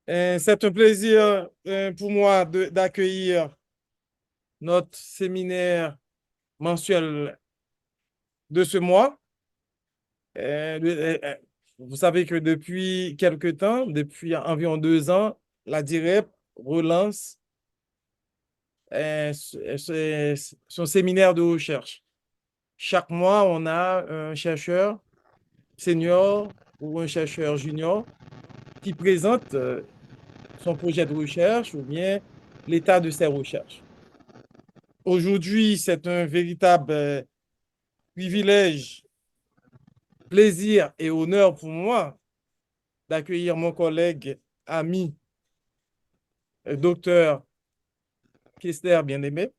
C'est un plaisir pour moi d'accueillir notre séminaire mensuel de ce mois. Vous savez que depuis quelque temps, depuis environ 2 ans, la DIREP relance son séminaire de recherche. Chaque mois, on a un chercheur senior ou un chercheur junior qui présente son projet de recherche ou bien l'état de ses recherches. Aujourd'hui, c'est un véritable privilège, plaisir et honneur pour moi d'accueillir mon collègue, ami, docteur Kester Bien-Aimé.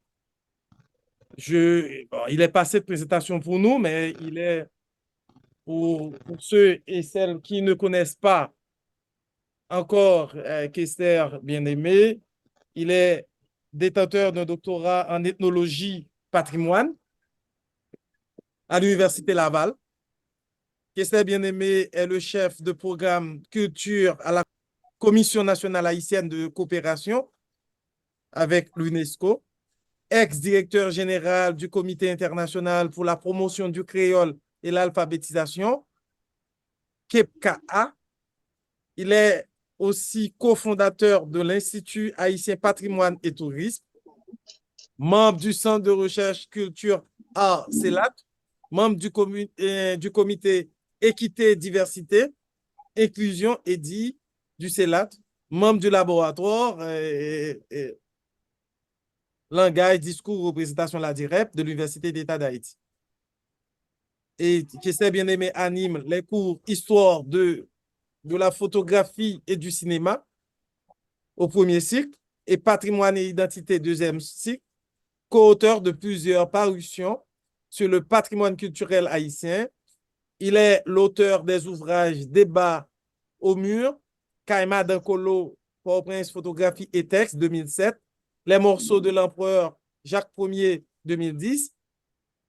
Bon, il est passé de présentation pour nous, mais il est pour ceux et celles qui ne connaissent pas encore Kester Bien-Aimé, il est détenteur d'un doctorat en ethnologie patrimoine à l'Université Laval. Kester Bien-Aimé est le chef de programme culture à la Commission nationale haïtienne de coopération avec l'UNESCO, ex-directeur général du Comité international pour la promotion du créole et l'alphabétisation, KEPKA. Il est aussi cofondateur de l'Institut haïtien patrimoine et tourisme, membre du Centre de recherche culture art CELAT, membre du comité équité, diversité, inclusion et dit du CELAT, membre du laboratoire langage, discours, représentation de la DIREP de l'Université d'État d'Haïti. Et qui s'est bien aimé anime les cours histoire de la photographie et du cinéma au premier cycle et patrimoine et identité deuxième cycle, co-auteur de plusieurs parutions sur le patrimoine culturel haïtien. Il est l'auteur des ouvrages Débat au mur, Caïma d'Ancolo, Port-au-Prince, photographie et texte 2007, Les morceaux de l'empereur Jacques Ier 2010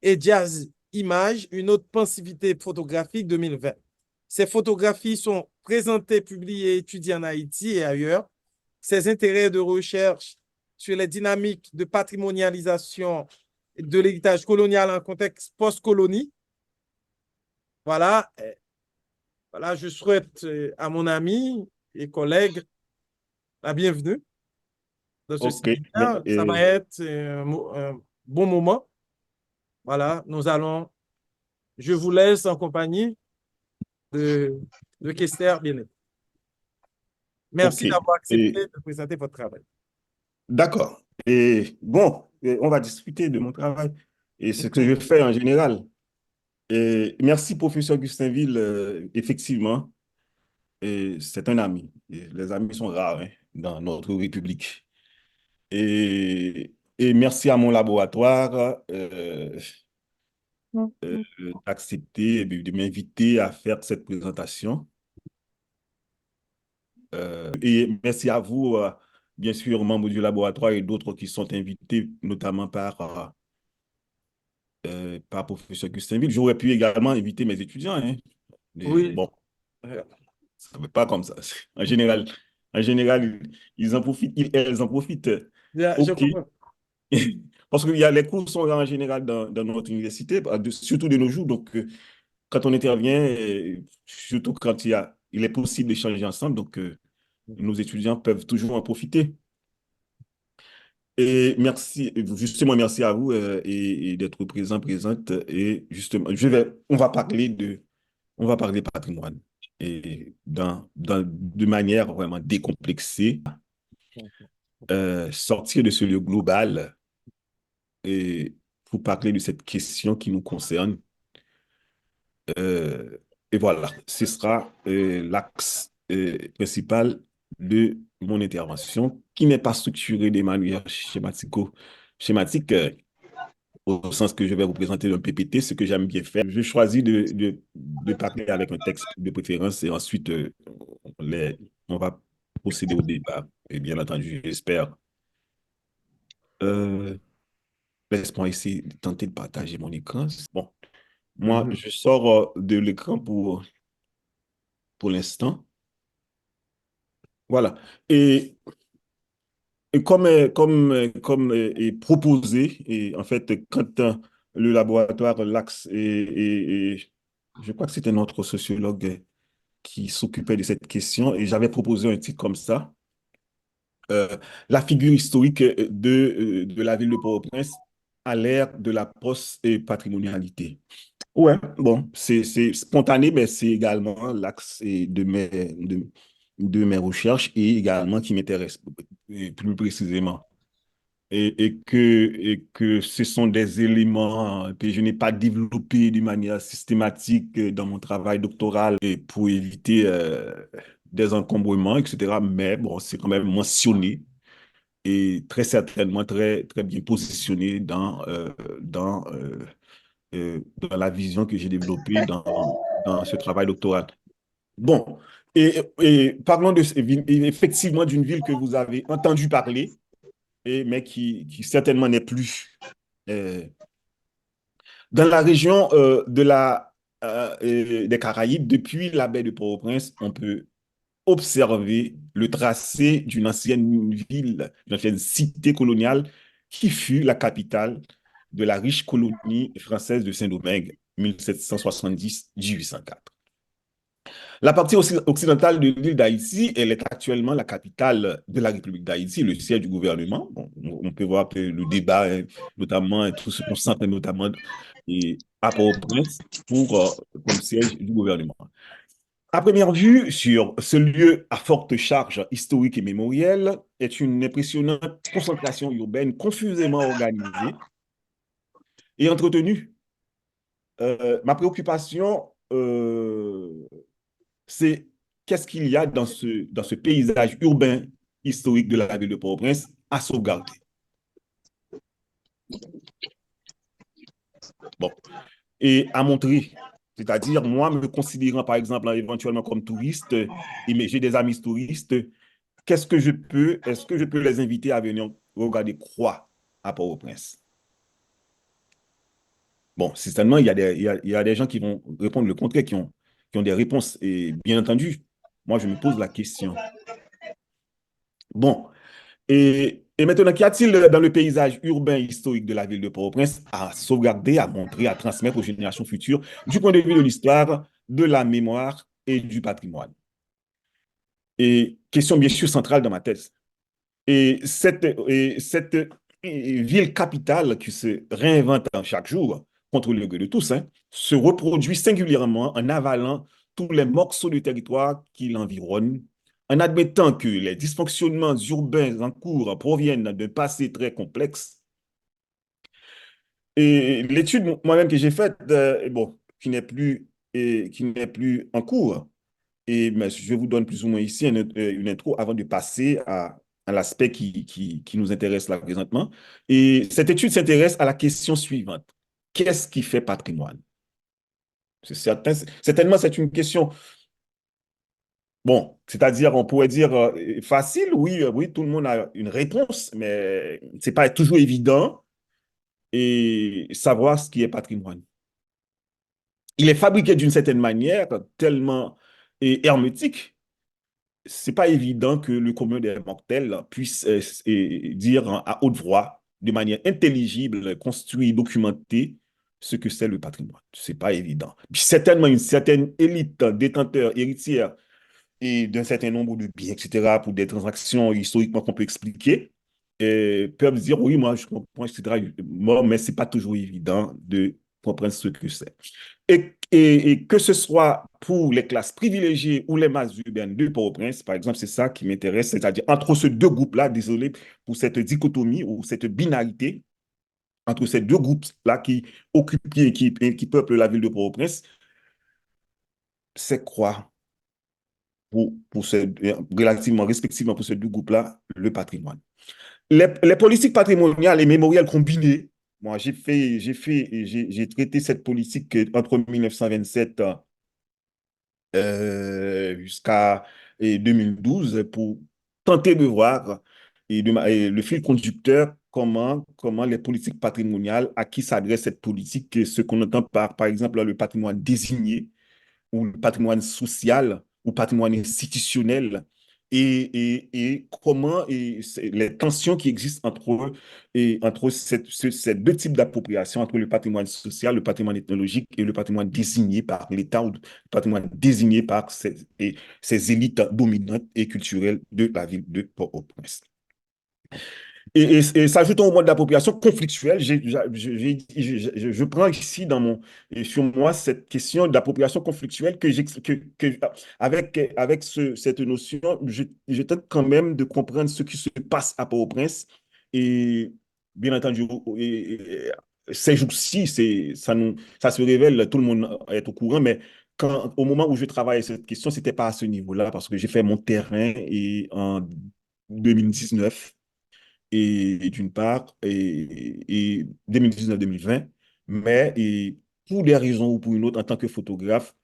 et Jazz Image, une autre pensivité photographique 2020. Ces photographies sont présentées, publiées et étudiées en Haïti et ailleurs. Ses intérêts de recherche sur les dynamiques de patrimonialisation de l'héritage colonial en contexte post-colonie. Voilà, voilà, je souhaite à mon ami et collègue la bienvenue dans ce Ok, mais séminaire. Ça va être un bon moment. Voilà, je vous laisse en compagnie de, de Kester Bien. ok. Merci d'avoir accepté Et de présenter votre travail. d'accord. Et bon, on va discuter de mon travail et ce que je fais en général. Et merci, professeur Gustinville. Effectivement, et c'est un ami. Et les amis sont rares, hein, dans notre République. Et merci à mon laboratoire d'accepter et de m'inviter à faire cette présentation. Et merci à vous, bien sûr, membres du laboratoire et d'autres qui sont invités, notamment par professeur Gustinville. J'aurais pu également inviter mes étudiants, hein. Mais Oui, bon, ça ne fait pas comme ça. En général, ils en profitent, elles en profitent. je OK. comprends. Parce qu'il y a les cours sont en général dans notre université, surtout de nos jours. Donc, quand on intervient, surtout quand il est possible d'échanger ensemble, donc nos étudiants peuvent toujours en profiter. Et merci, justement, merci à vous et d'être présente. Et justement, on va parler patrimoine et de manière vraiment décomplexée, sortir de ce lieu global et pour parler de cette question qui nous concerne. Euh, et voilà, ce sera l'axe principal de mon intervention qui n'est pas structurée de manière schématique. Au sens que je vais vous présenter un PPT, ce que j'aime bien faire. Je choisis de parler avec un texte de préférence et ensuite on va procéder au débat. Et bien entendu, j'espère. Euh, Laisse-moi essayer de tenter de partager mon écran. Bon, moi, Mhm. je sors de l'écran pour l'instant. Voilà. Et, et comme est proposé, et en fait, quand le laboratoire LAX et je crois que c'était notre sociologue qui s'occupait de cette question, et j'avais proposé un titre comme ça, euh, la figure historique de la ville de Port-au-Prince à l'ère de la post-patrimonialité. Ouais, bon, c'est spontané, mais c'est également l'axe de mes recherches et également qui m'intéresse plus précisément. Et que ce sont des éléments que je n'ai pas développés de manière systématique dans mon travail doctoral et pour éviter des encombrements, etc. Mais bon, c'est quand même mentionné et très certainement très, très bien positionné dans la vision que j'ai développée dans ce travail doctoral. Bon, et parlons effectivement d'une ville que vous avez entendu parler, mais qui certainement n'est plus dans la région des Caraïbes. Depuis la baie de Port-au-Prince, on peut observer le tracé d'une ancienne ville, d'une ancienne cité coloniale qui fut la capitale de la riche colonie française de Saint-Domingue, 1770-1804. La partie occidentale de l'île d'Haïti, elle est actuellement la capitale de la République d'Haïti, le siège du gouvernement. Bon, on peut voir que le débat, notamment, et tout se concentre notamment à Port-au-Prince comme siège du gouvernement. À première vue, sur ce lieu à forte charge historique et mémorielle, est une impressionnante concentration urbaine confusément organisée et entretenue. Ma préoccupation, c'est qu'est-ce qu'il y a dans ce paysage urbain historique de la ville de Port-au-Prince à sauvegarder. Bon, et à montrer. C'est-à-dire, moi, me considérant, par exemple, éventuellement comme touriste, et j'ai des amis touristes, est-ce que je peux les inviter à venir regarder quoi à Port-au-Prince? Bon, certainement, il y a des gens qui vont répondre le contraire, qui ont des réponses. Et bien entendu, moi, je me pose la question. Bon, et maintenant, qu'y a-t-il dans le paysage urbain historique de la ville de Port-au-Prince à sauvegarder, à montrer, à transmettre aux générations futures du point de vue de l'histoire, de la mémoire et du patrimoine? Et question bien sûr centrale dans ma thèse. Et cette ville capitale qui se réinvente chaque jour contre le gré de tous, hein, se reproduit singulièrement en avalant tous les morceaux de territoire qui l'environnent, en admettant que les dysfonctionnements urbains en cours proviennent d'un passé très complexe. Et l'étude moi-même que j'ai faite, bon, qui n'est plus en cours, mais je vous donne plus ou moins ici une intro avant de passer à l'aspect qui nous intéresse là présentement. Et cette étude s'intéresse à la question suivante. Qu'est-ce qui fait patrimoine? Certainement, c'est une question, bon, c'est-à-dire, on pourrait dire facile, oui, oui, tout le monde a une réponse, mais c'est pas toujours évident et savoir ce qui est patrimoine. Il est fabriqué d'une certaine manière, tellement hermétique, c'est pas évident que le commun des mortels puisse dire à haute voix, de manière intelligible, construire, documenter ce que c'est le patrimoine. C'est pas évident. Puis certainement, une certaine élite détenteur, héritière et d'un certain nombre de biens, etc., pour des transactions historiquement qu'on peut expliquer, peuvent dire oui, moi je comprends, etc. Moi, mais c'est pas toujours évident de comprendre ce que c'est. Et que ce soit pour les classes privilégiées ou les masses urbaines de Port-au-Prince, par exemple, c'est ça qui m'intéresse, c'est-à-dire entre ces deux groupes-là, désolé pour cette dichotomie ou cette binarité, entre ces deux groupes-là qui occupent qui peuplent la ville de Port-au-Prince, c'est quoi relativement, respectivement pour ces deux groupes-là, le patrimoine. Les politiques patrimoniales et mémorielles combinées, moi j'ai traité cette politique entre 1927 jusqu'à 2012 pour tenter de voir et le fil conducteur, comment les politiques patrimoniales, à qui s'adresse cette politique, ce qu'on entend par exemple le patrimoine désigné ou le patrimoine social ou patrimoine institutionnel et comment les tensions qui existent entre ces deux types d'appropriation, entre le patrimoine social, le patrimoine ethnologique et le patrimoine désigné par l'État ou le patrimoine désigné par ces élites dominantes et culturelles de la ville de Port-au-Prince. Et s'ajoute au mode d'appropriation conflictuelle, je prends ici sur moi cette question d'appropriation conflictuelle avec cette notion, je tente quand même de comprendre ce qui se passe à Port-au-Prince. Et bien entendu, ces jours-ci, ça se révèle, tout le monde est au courant, mais au moment où je travaillais cette question, ce n'était pas à ce niveau-là, parce que j'ai fait mon terrain en 2019 et d'une part, et 2019-2020, mais pour des raisons ou pour une autre, en tant que photographe,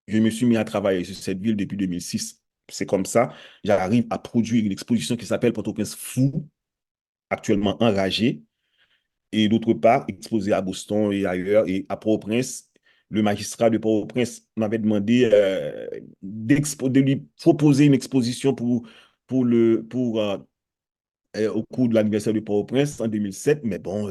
je me suis mis à travailler sur cette ville depuis 2006. C'est comme ça, j'arrive à produire une exposition qui s'appelle Port-au-Prince Fou, actuellement enragé, et d'autre part, exposée à Boston et ailleurs, et à Port-au-Prince. Le magistrat de Port-au-Prince m'avait demandé de lui proposer une exposition au cours de l'anniversaire de Port-au-Prince en 2007, mais bon,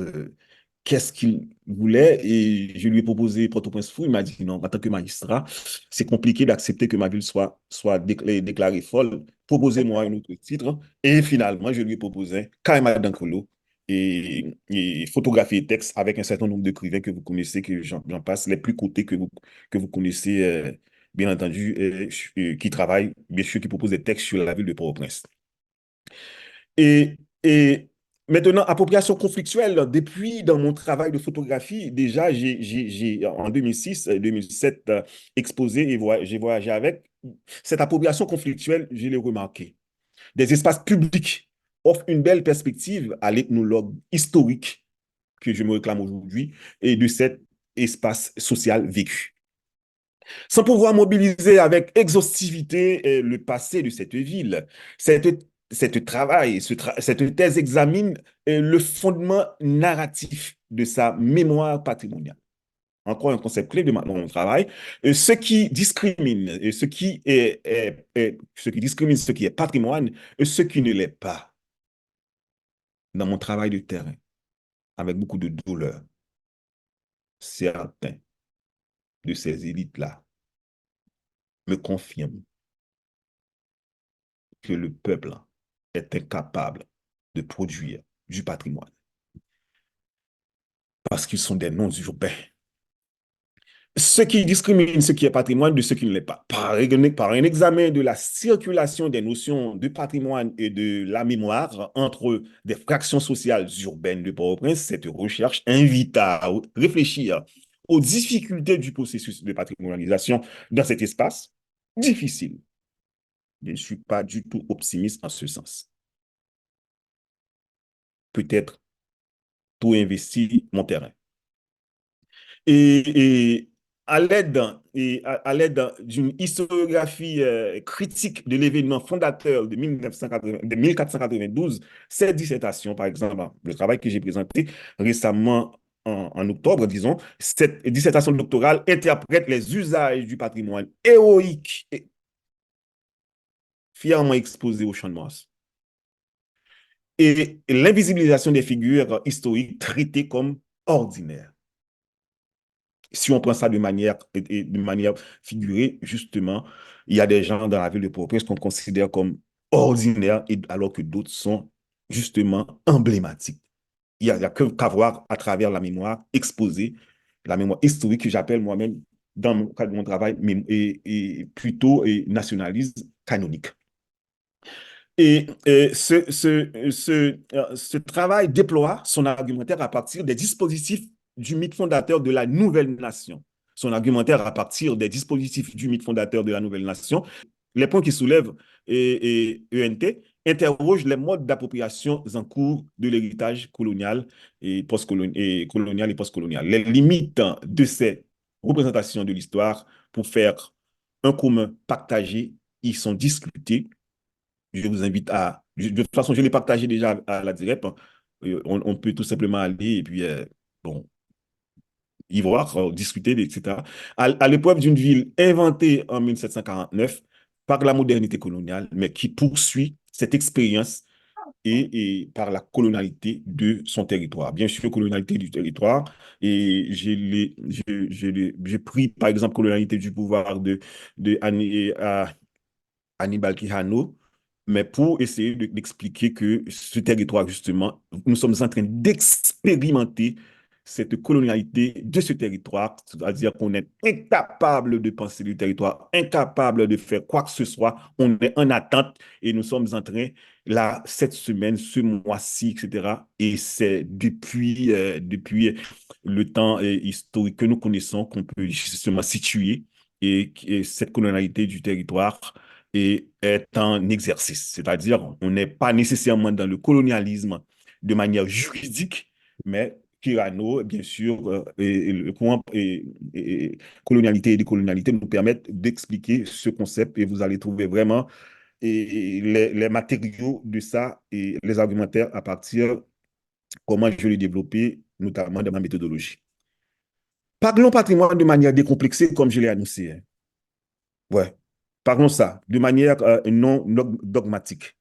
qu'est-ce qu'il voulait? Et je lui ai proposé Port-au-Prince fou. Il m'a dit non, en tant que magistrat, c'est compliqué d'accepter que ma ville soit déclarée folle. Proposez-moi un autre titre. Et finalement, je lui ai proposé Kaima Dankolo et photographie et texte avec un certain nombre d'écrivains que vous connaissez, que j'en passe, les plus cotés que vous connaissez, bien entendu, qui travaillent, bien sûr, qui proposent des textes sur la ville de Port-au-Prince. Et maintenant, appropriation conflictuelle, depuis dans mon travail de photographie, déjà, en 2006, 2007, exposé et j'ai voyagé avec. Cette appropriation conflictuelle, je l'ai remarqué. Des espaces publics offrent une belle perspective à l'ethnologue historique que je me réclame aujourd'hui et de cet espace social vécu. Sans pouvoir mobiliser avec exhaustivité le passé de cette ville, cette thèse examine le fondement narratif de sa mémoire patrimoniale. Encore un concept clé de mon travail. Ce qui discrimine, ce qui est patrimoine et ce qui ne l'est pas. Dans mon travail de terrain, avec beaucoup de douleur, certains de ces élites-là me confirment que le peuple est incapable de produire du patrimoine parce qu'ils sont des noms urbains. Ce qui discrimine ce qui est patrimoine de ce qui ne l'est pas. Par un examen de la circulation des notions de patrimoine et de la mémoire entre des fractions sociales urbaines de Port-au-Prince, cette recherche invite à réfléchir aux difficultés du processus de patrimonialisation dans cet espace difficile. Je ne suis pas du tout optimiste en ce sens. Peut-être tout investir mon terrain. Et à l'aide d'une historiographie critique de l'événement fondateur de 1492, cette dissertation, par exemple, le travail que j'ai présenté récemment en octobre, disons, cette dissertation doctorale interprète les usages du patrimoine héroïque et fièrement exposé au Champ de Mars et l'invisibilisation des figures historiques traitées comme ordinaires. Si on prend ça de manière figurée, justement, il y a des gens dans la ville de Port-au-Prince qu'on considère comme ordinaires, alors que d'autres sont justement emblématiques. Il n'y a qu'à voir à travers la mémoire exposée, la mémoire historique que j'appelle moi-même, dans mon cadre de mon travail, plutôt nationaliste canonique. Et ce travail déploie son argumentaire à partir des dispositifs du mythe fondateur de la nouvelle nation. Son argumentaire à partir des dispositifs du mythe fondateur de la nouvelle nation. Les points qu'il soulève et ENT interrogent les modes d'appropriation en cours de l'héritage colonial et post-colonial, les limites de ces représentations de l'histoire pour faire un commun partagé. Ils sont discutés. Je vous invite de toute façon, je l'ai partagé déjà à la direct. On peut tout simplement aller et puis, bon, y voir, discuter, etc. À l'épreuve d'une ville inventée en 1749, par la modernité coloniale, mais qui poursuit cette expérience et par la colonialité de son territoire. Bien sûr, colonialité du territoire, et j'ai pris, par exemple, colonialité du pouvoir de Hannibal Quijano, mais pour essayer d'expliquer que ce territoire, justement, nous sommes en train d'expérimenter cette colonialité de ce territoire, c'est-à-dire qu'on est incapable de penser le territoire, incapable de faire quoi que ce soit, on est en attente et nous sommes en train, là, cette semaine, ce mois-ci, etc., et c'est depuis le temps historique que nous connaissons qu'on peut justement situer et cette colonialité du territoire et est en exercice. C'est-à-dire, on n'est pas nécessairement dans le colonialisme de manière juridique, mais Kirano, bien sûr, et le courant colonialité et décolonialité nous permettent d'expliquer ce concept et vous allez trouver vraiment les matériaux de ça et les argumentaires à partir comment je l'ai développé, notamment dans ma méthodologie. Parlons patrimoine de manière décomplexée, comme je l'ai annoncé. Hein. Ouais. Parlons ça de manière non dogmatique.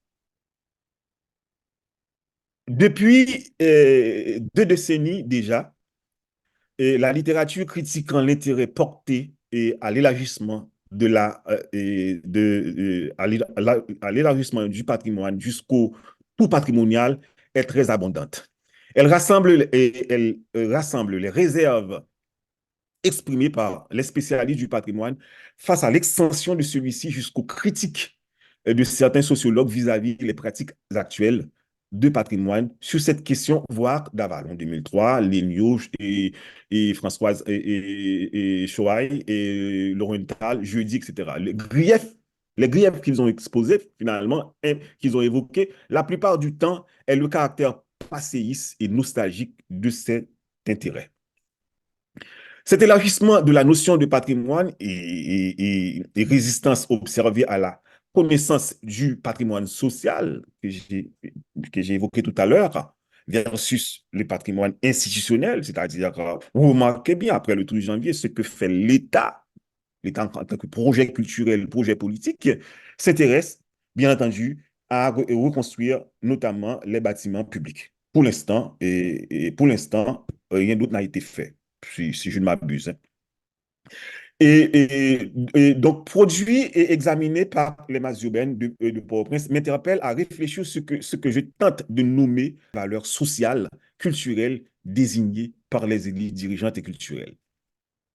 Depuis 2 décennies déjà, la littérature critiquant l'intérêt porté à l'élargissement à l'élargissement du patrimoine jusqu'au tout patrimonial est très abondante. Elle rassemble les réserves exprimée par les spécialistes du patrimoine face à l'extension de celui-ci jusqu'aux critiques de certains sociologues vis-à-vis des pratiques actuelles de patrimoine sur cette question, voire d'Aval. En 2003, Léniaux et Françoise et Chouaï et Laurental, Jeudi, etc. Les griefs qu'ils ont exposés, finalement, qu'ils ont évoqués, la plupart du temps, est le caractère passéiste et nostalgique de cet intérêt. Cet élargissement de la notion de patrimoine et résistance observée à la connaissance du patrimoine social que j'ai évoqué tout à l'heure versus le patrimoine institutionnel, c'est-à-dire, vous remarquez bien, après le 12 janvier, ce que fait l'État en tant que projet culturel, projet politique, s'intéresse, bien entendu, à reconstruire notamment les bâtiments publics. Pour l'instant, rien d'autre n'a été fait si je ne m'abuse. Hein. Et donc, produit et examiné par les masses urbaines de Port-au-Prince m'interpelle à réfléchir sur ce que je tente de nommer valeurs sociales, culturelles, désignées par les élites dirigeantes et culturelles.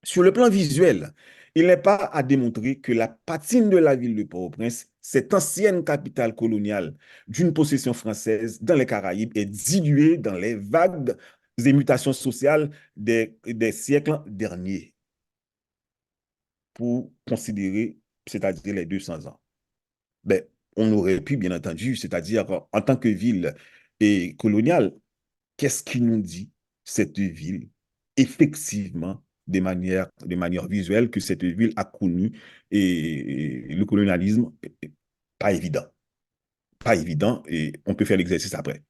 Sur le plan visuel, il n'est pas à démontrer que la patine de la ville de Port-au-Prince, cette ancienne capitale coloniale d'une possession française dans les Caraïbes, est diluée dans les vagues et mutations sociales des siècles derniers, pour considérer, c'est-à-dire les 200 ans. Ben, on aurait pu, bien entendu, c'est-à-dire en tant que ville coloniale, qu'est-ce qui nous dit cette ville, effectivement, de manière visuelle, que cette ville a connu et le colonialisme? Pas évident. Pas évident, et on peut faire l'exercice après.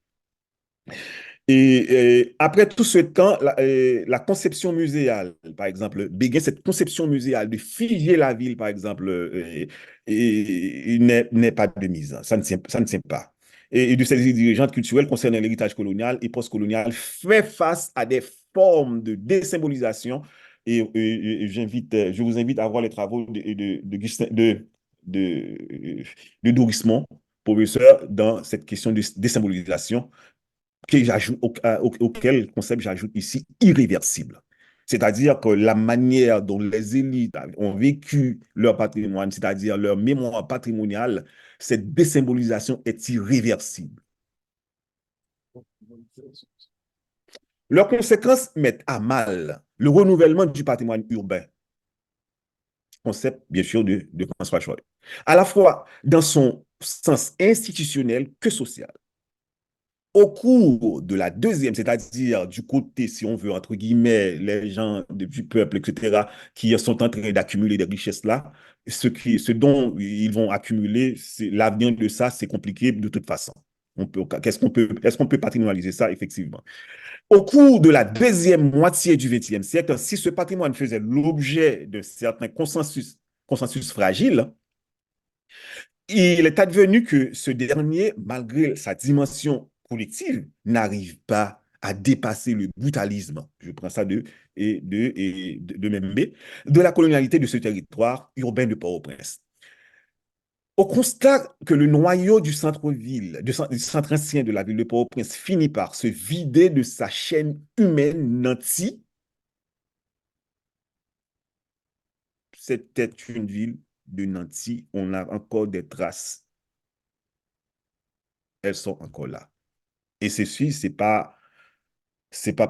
Et après tout ce temps, la conception muséale, par exemple, Béguin, cette conception muséale de figer la ville, par exemple, n'est pas de mise. Ça ne tient pas. Et de ces dirigeantes culturelles concernant l'héritage colonial et postcolonial fait face à des formes de désymbolisation. Je vous invite à voir les travaux de Doris Mont, professeur, dans cette question de désymbolisation auquel concept j'ajoute ici irréversible. C'est-à-dire que la manière dont les élites ont vécu leur patrimoine, c'est-à-dire leur mémoire patrimoniale, cette désymbolisation est irréversible. Leurs conséquences mettent à mal le renouvellement du patrimoine urbain, concept bien sûr de François Choy, à la fois dans son sens institutionnel que social. Au cours de la deuxième, c'est-à-dire du côté, si on veut, entre guillemets, les gens du peuple, etc., qui sont en train d'accumuler des richesses là, ce dont ils vont accumuler, l'avenir de ça, c'est compliqué de toute façon. Est-ce qu'on peut patrimonialiser ça, effectivement? Au cours de la deuxième moitié du XXe siècle, si ce patrimoine faisait l'objet de certains consensus fragiles, Il est advenu que ce dernier, malgré sa dimension collective, n'arrive pas à dépasser le brutalisme, je prends ça de Membe, de la colonialité de ce territoire urbain de Port-au-Prince. Au constat que le noyau du centre-ville, du centre ancien de la ville de Port-au-Prince finit par se vider de sa chaîne humaine nantie, c'était une ville de Nancy, on a encore des traces, elles sont encore là. Et ceci, c'est pas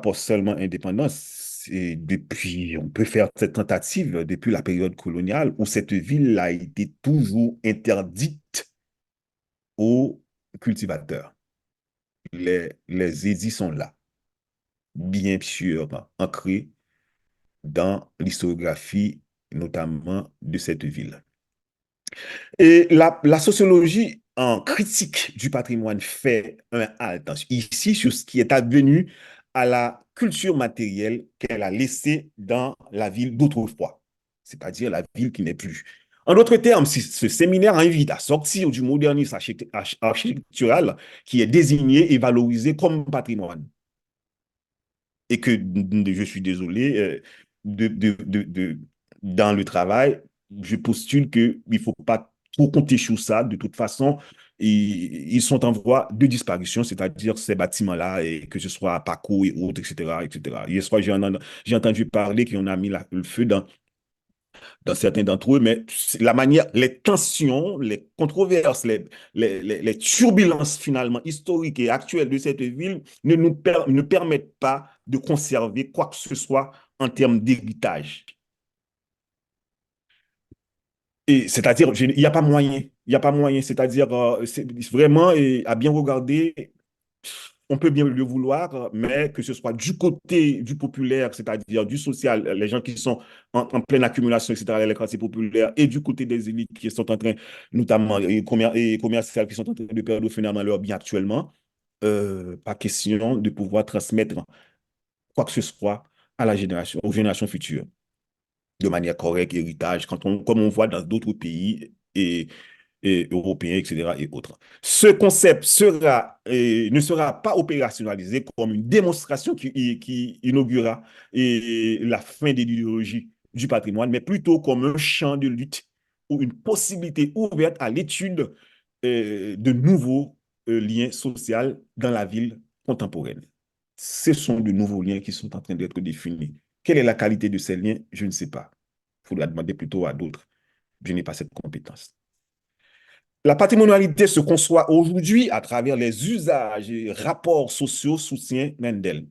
pour seulement indépendance, c'est depuis, on peut faire cette tentative depuis la période coloniale où cette ville a été toujours interdite aux cultivateurs. Les édits sont là, bien sûr, ancrés dans l'historiographie, notamment de cette ville. Et la sociologie en critique du patrimoine fait un halt ici sur ce qui est advenu à la culture matérielle qu'elle a laissée dans la ville d'autrefois, c'est-à-dire la ville qui n'est plus. En d'autres termes, ce séminaire invite à sortir du modernisme architectural qui est désigné et valorisé comme patrimoine. Et que je suis désolé, dans le travail, je postule qu'il ne faut pas trop compter sur ça. De toute façon, ils sont en voie de disparition, c'est-à-dire ces bâtiments-là, et que ce soit à Paco et autres, etc., etc. Hier soir, j'ai entendu parler qu'on a mis le feu dans certains d'entre eux, mais la manière, les tensions, les controverses, les turbulences finalement historiques et actuelles de cette ville ne permettent pas de conserver quoi que ce soit en termes d'héritage. Et c'est-à-dire, il n'y a pas moyen, il n'y a pas moyen, c'est-à-dire, vraiment, et à bien regarder, on peut bien le vouloir, mais que ce soit du côté du populaire, c'est-à-dire du social, les gens qui sont en pleine accumulation, etc., les classes populaires, et du côté des élites qui sont en train, notamment et commerciales, qui sont en train de perdre finalement leur bien actuellement, pas question de pouvoir transmettre quoi que ce soit à la génération, aux générations futures de manière correcte, héritage, comme on voit dans d'autres pays et européens, etc. et autres. Ce concept ne sera pas opérationnalisé comme une démonstration qui inaugurera la fin de l'idéologie du patrimoine, mais plutôt comme un champ de lutte ou une possibilité ouverte à l'étude de nouveaux liens sociaux dans la ville contemporaine. Ce sont de nouveaux liens qui sont en train d'être définis. Quelle est la qualité de ces liens? Je ne sais pas. Il faut la demander plutôt à d'autres. Je n'ai pas cette compétence. La patrimonialité se conçoit aujourd'hui à travers les usages et rapports sociaux, soutient Mendel.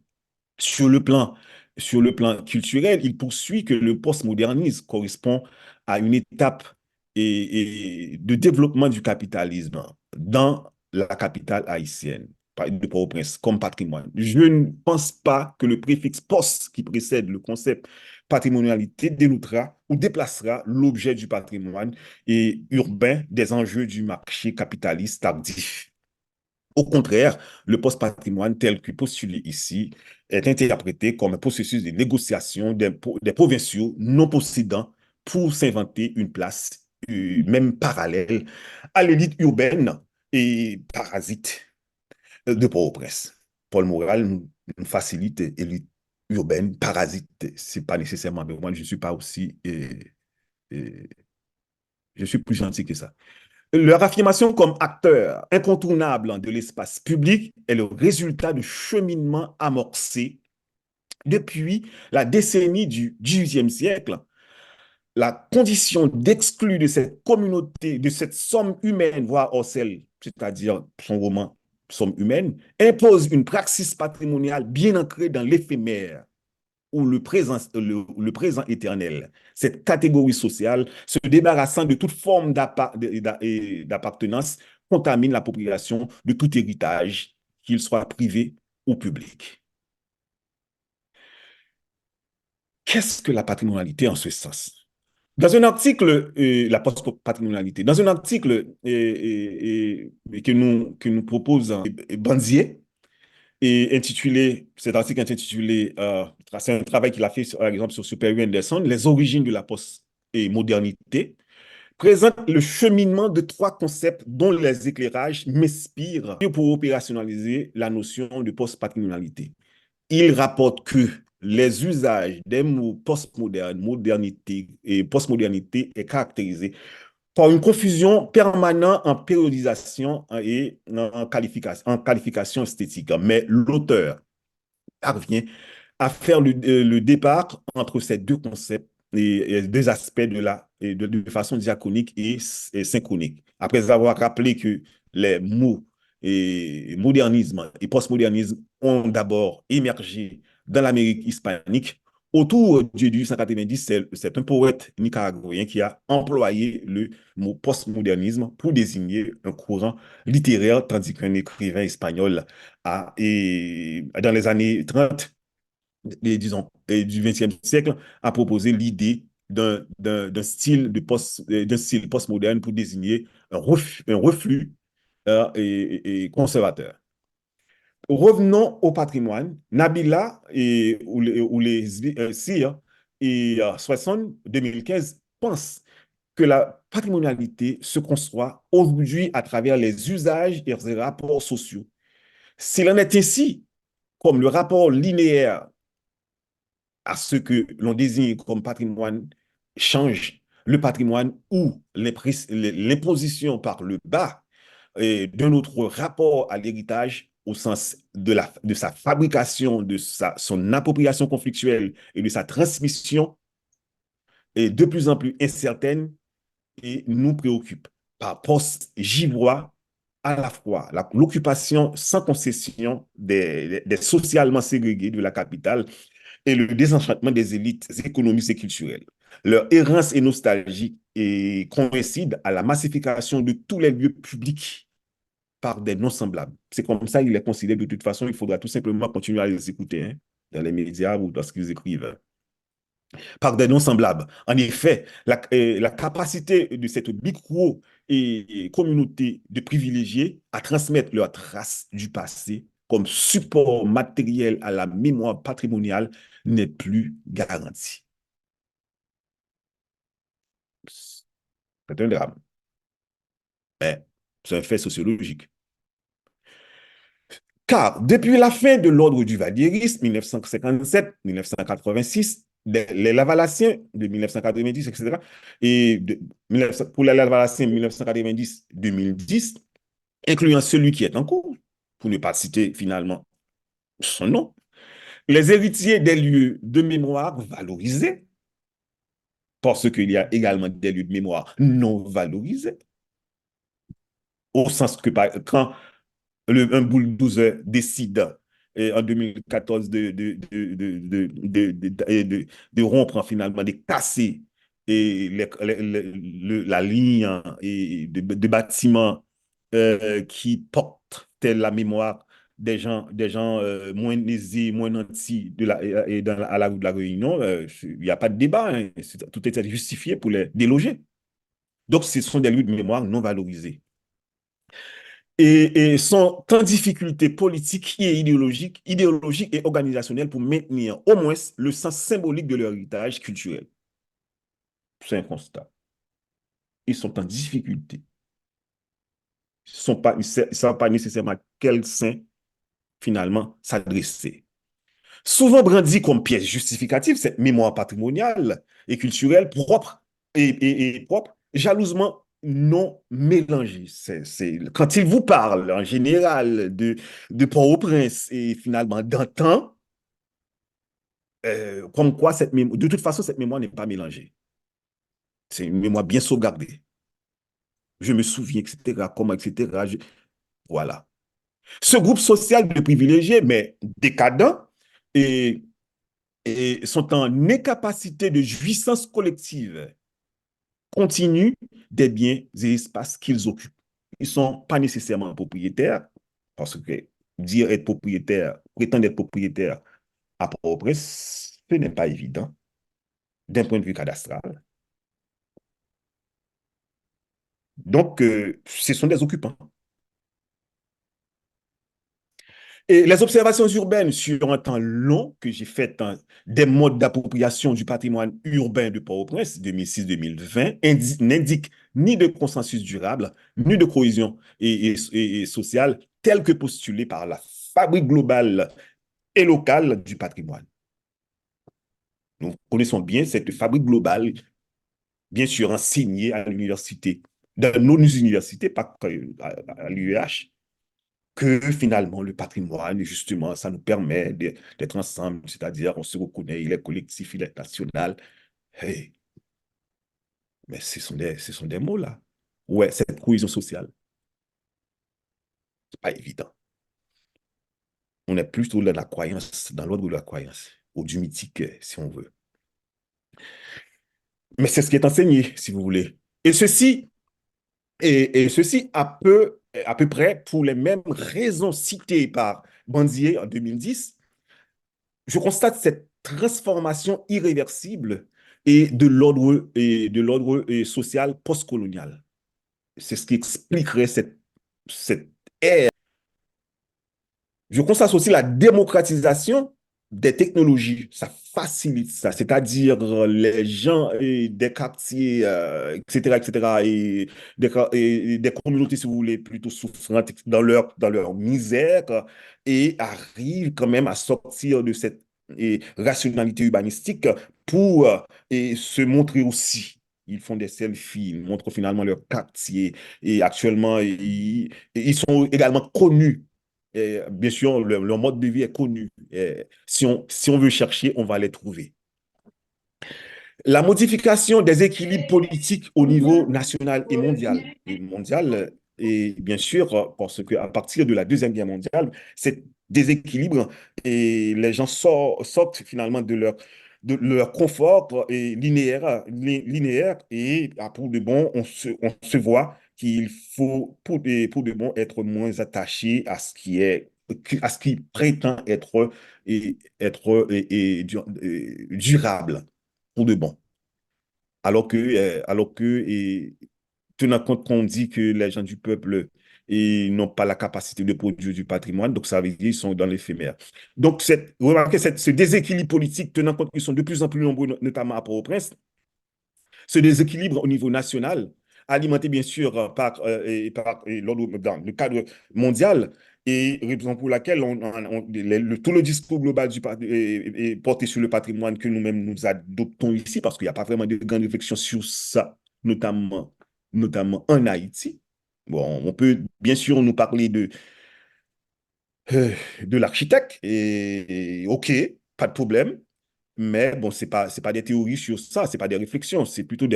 Sur le plan, sur le plan culturel, il poursuit que le postmodernisme correspond à une étape de développement du capitalisme dans la capitale haïtienne, de Port-au-Prince, comme patrimoine. Je ne pense pas que le préfixe post qui précède le concept patrimonialité dénoutera ou déplacera l'objet du patrimoine et urbain des enjeux du marché capitaliste tardif. Au contraire, le post-patrimoine tel que postulé ici est interprété comme un processus de négociation des provinciaux non possédants pour s'inventer une place, même parallèle, à l'élite urbaine et parasite de Port-au-Prince. Paul Morales nous facilite élite urbaine, parasite, c'est pas nécessairement, mais moi je ne suis pas aussi, je suis plus gentil que ça. Leur affirmation comme acteur incontournable de l'espace public est le résultat du cheminement amorcé depuis la décennie du XVIIIe siècle. La condition d'exclus de cette communauté, de cette somme humaine, voire Orcel, c'est-à-dire son roman Somme humaine, impose une praxis patrimoniale bien ancrée dans l'éphémère ou le présent éternel. Cette catégorie sociale, se débarrassant de toute forme d'appartenance, contamine la population de tout héritage, qu'il soit privé ou public. Qu'est-ce que la patrimonialité en ce sens? Dans un article, la post-patrimonialité, dans un article que nous propose Banzier, et intitulé, cet article est intitulé, c'est un travail qu'il a fait, par exemple, sur Super Anderson, Les origines de la post-modernité, présente le cheminement de trois concepts dont les éclairages m'inspirent pour opérationnaliser la notion de post-patrimonialité. Il rapporte que les usages des mots postmodernes, modernité et postmodernité est caractérisé par une confusion permanente en périodisation et en qualification esthétique. Mais l'auteur parvient à faire le départ entre ces deux concepts et deux aspects de façon diachronique et synchronique. Après avoir rappelé que les mots et modernisme et postmodernisme ont d'abord émergé dans l'Amérique hispanique, autour du 1890, c'est un poète nicaraguayen qui a employé le mot postmodernisme pour désigner un courant littéraire, tandis qu'un écrivain espagnol dans les années 30 disons, du XXe siècle, a proposé l'idée d'un style postmoderne pour désigner un reflux et conservateur. Revenons au patrimoine. Nabila ou les Sire et 60 2015 pensent que la patrimonialité se construit aujourd'hui à travers les usages et les rapports sociaux. S'il en est ainsi, comme le rapport linéaire à ce que l'on désigne comme patrimoine change, le patrimoine ou l'imposition par le bas de notre rapport à l'héritage au sens de sa fabrication, son appropriation conflictuelle et de sa transmission est de plus en plus incertaine et nous préoccupe. Par poste, j'y vois à la fois l'occupation sans concession des socialement ségrégés de la capitale et le désenchantement des élites économiques et culturelles. Leur errance et nostalgie coïncident à la massification de tous les lieux publics par des non-semblables. C'est comme ça qu'il est considéré de toute façon. Il faudra tout simplement continuer à les écouter dans les médias ou dans ce qu'ils écrivent. Par des non-semblables. En effet, la capacité de cette micro et communauté de privilégiés à transmettre leurs traces du passé comme support matériel à la mémoire patrimoniale n'est plus garantie. C'est un drame. Mais c'est un fait sociologique. Car depuis la fin de l'ordre du Valierisme, 1957-1986, les Lavalassiens de 1990, etc., pour les Lavalassiens 1990-2010, incluant celui qui est en cours, pour ne pas citer finalement son nom, les héritiers des lieux de mémoire valorisés, parce qu'il y a également des lieux de mémoire non valorisés, au sens que quand un bulldozer décide en 2014 de rompre finalement, de casser la ligne de bâtiments qui portent telle la mémoire des gens moins aisés, moins nantis à la rue de la Réunion. Il n'y a pas de débat. Hein, tout est justifié pour les déloger. Donc, ce sont des lieux de mémoire non valorisés et sont en difficulté politique et idéologique et organisationnelle pour maintenir au moins le sens symbolique de leur héritage culturel. C'est un constat. Ils sont en difficulté. Ils ne savent pas nécessairement à quel sein, finalement, s'adresser. Souvent brandie comme pièce justificative, cette mémoire patrimoniale et culturelle propre et propre, jalousement non mélangée. Quand il vous parle en général de Port-au-Prince et finalement d'antan, comme quoi de toute façon, cette mémoire n'est pas mélangée. C'est une mémoire bien sauvegardée. Je me souviens, etc., comment, etc. Voilà. Ce groupe social de privilégiés, mais décadent, et sont en incapacité de jouissance collective continue des biens et espaces qu'ils occupent. Ils ne sont pas nécessairement propriétaires, parce que dire être propriétaire, prétendre être propriétaire à Port-au-Prince, ce n'est pas évident d'un point de vue cadastral. Donc, ce sont des occupants. Et les observations urbaines sur un temps long que j'ai faites des modes d'appropriation du patrimoine urbain de Port-au-Prince 2006-2020 n'indiquent ni de consensus durable, ni de cohésion et sociale telle que postulée par la fabrique globale et locale du patrimoine. Nous connaissons bien cette fabrique globale, bien sûr enseignée à l'université, dans nos universités, pas à l'UEH, que finalement le patrimoine, justement, ça nous permet d'être ensemble, c'est-à-dire on se reconnaît, il est collectif, il est national. Hey, mais ce sont des mots là. Ouais, cette cohésion sociale, c'est pas évident. On est plutôt dans la croyance, dans l'ordre de la croyance, ou du mythique, si on veut. Mais c'est ce qui est enseigné, si vous voulez. Et ceci, ceci à peu près pour les mêmes raisons citées par Banzier en 2010, je constate cette transformation irréversible et de l'ordre social postcolonial. C'est ce qui expliquerait cette ère. Je constate aussi la démocratisation des technologies. Ça facilite ça, c'est-à-dire les gens des quartiers, etc., et des communautés, si vous voulez, plutôt souffrantes dans leur misère, et arrivent quand même à sortir de cette rationalité urbanistique pour se montrer aussi. Ils font des selfies, ils montrent finalement leur quartier, et actuellement, ils sont également connus. Et bien sûr, leur mode de vie est connu. Et si on veut chercher, on va les trouver. La modification des équilibres politiques au niveau national et mondial. Et bien sûr, parce qu'à partir de la Deuxième Guerre mondiale, c'est déséquilibre et les gens sortent finalement de leur confort linéaire et pour de bon, on se voit qu'il faut pour de bon être moins attaché à ce qui prétend être durable pour de bon. Alors que tenant compte qu'on dit que les gens du peuple n'ont pas la capacité de produire du patrimoine, donc ça veut dire qu'ils sont dans l'éphémère. Donc, remarquez ce déséquilibre politique, tenant compte qu'ils sont de plus en plus nombreux, notamment à Port-au-Prince, ce déséquilibre au niveau national, alimenté bien sûr dans le cadre mondial, et raison pour laquelle tout le discours global est porté sur le patrimoine que nous-mêmes nous adoptons ici, parce qu'il n'y a pas vraiment de grande réflexion sur ça, notamment en Haïti. Bon, on peut bien sûr nous parler de l'architecte, et OK, pas de problème. Mais bon, c'est pas des théories sur ça, c'est pas des réflexions, c'est plutôt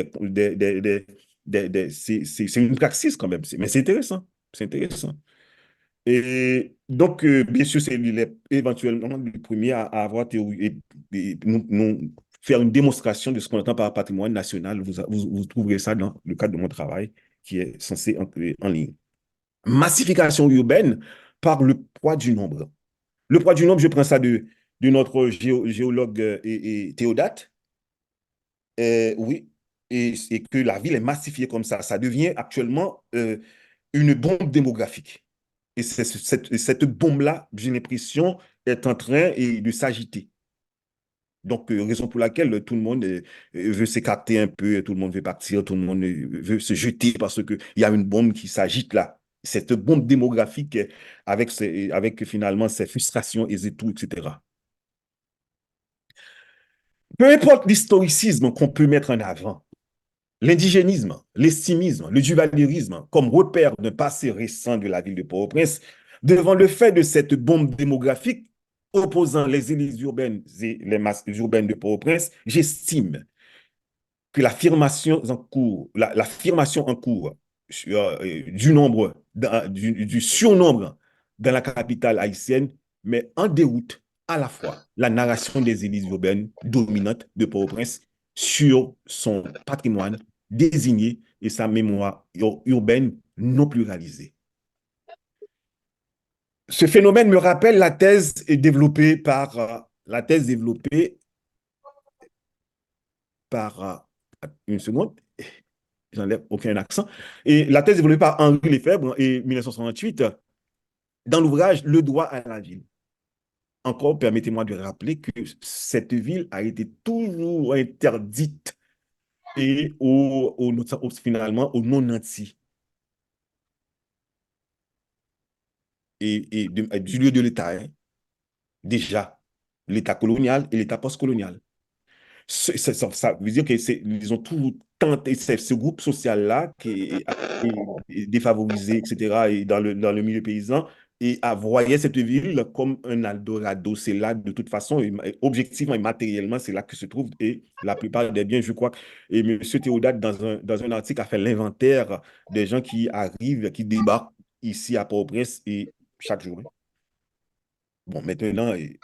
c'est une praxis quand même. Mais c'est intéressant. C'est intéressant. Et donc, bien sûr, il est éventuellement le premier à avoir théorie et nous faire une démonstration de ce qu'on entend par patrimoine national. Vous trouverez ça dans le cadre de mon travail qui est censé en ligne. Massification urbaine par le poids du nombre. Le poids du nombre, je prends ça de notre géologue et Théodate. Oui, et que la ville est massifiée comme ça devient actuellement une bombe démographique. Et cette bombe-là, j'ai l'impression, est en train de s'agiter. Donc, raison pour laquelle tout le monde veut s'écarter un peu, tout le monde veut partir, tout le monde veut se jeter parce qu'il y a une bombe qui s'agite là. Cette bombe démographique avec finalement ses frustrations et tout, etc. Peu importe l'historicisme qu'on peut mettre en avant, l'indigénisme, l'estimisme, le duvaliérisme comme repère d'un passé récent de la ville de Port-au-Prince, devant le fait de cette bombe démographique opposant les élites urbaines et les masses urbaines de Port-au-Prince, j'estime que l'affirmation en cours du surnombre dans la capitale haïtienne met en déroute à la fois la narration des élites urbaines dominantes de Port-au-Prince sur son patrimoine désigné et sa mémoire urbaine non pluralisée. Ce phénomène me rappelle la thèse développée par une seconde, j'enlève aucun accent, et la thèse développée par Henri Lefebvre en 1968 dans l'ouvrage Le droit à la ville. Encore, permettez-moi de rappeler que cette ville a été toujours interdite et finalement aux non-nantis du lieu de l'État, hein, déjà, l'État colonial et l'État postcolonial. Ça veut dire qu'ils ont tout tenté, ce groupe social-là qui est défavorisé, etc., et dans le milieu paysan, et voyait cette ville comme un Eldorado. C'est là, de toute façon, objectivement et matériellement, c'est là que se trouvent et la plupart des biens, je crois. Et M. Théodate, dans un article, a fait l'inventaire des gens qui arrivent, qui débarquent ici à Port-au-Prince et chaque jour, hein. Bon, maintenant, et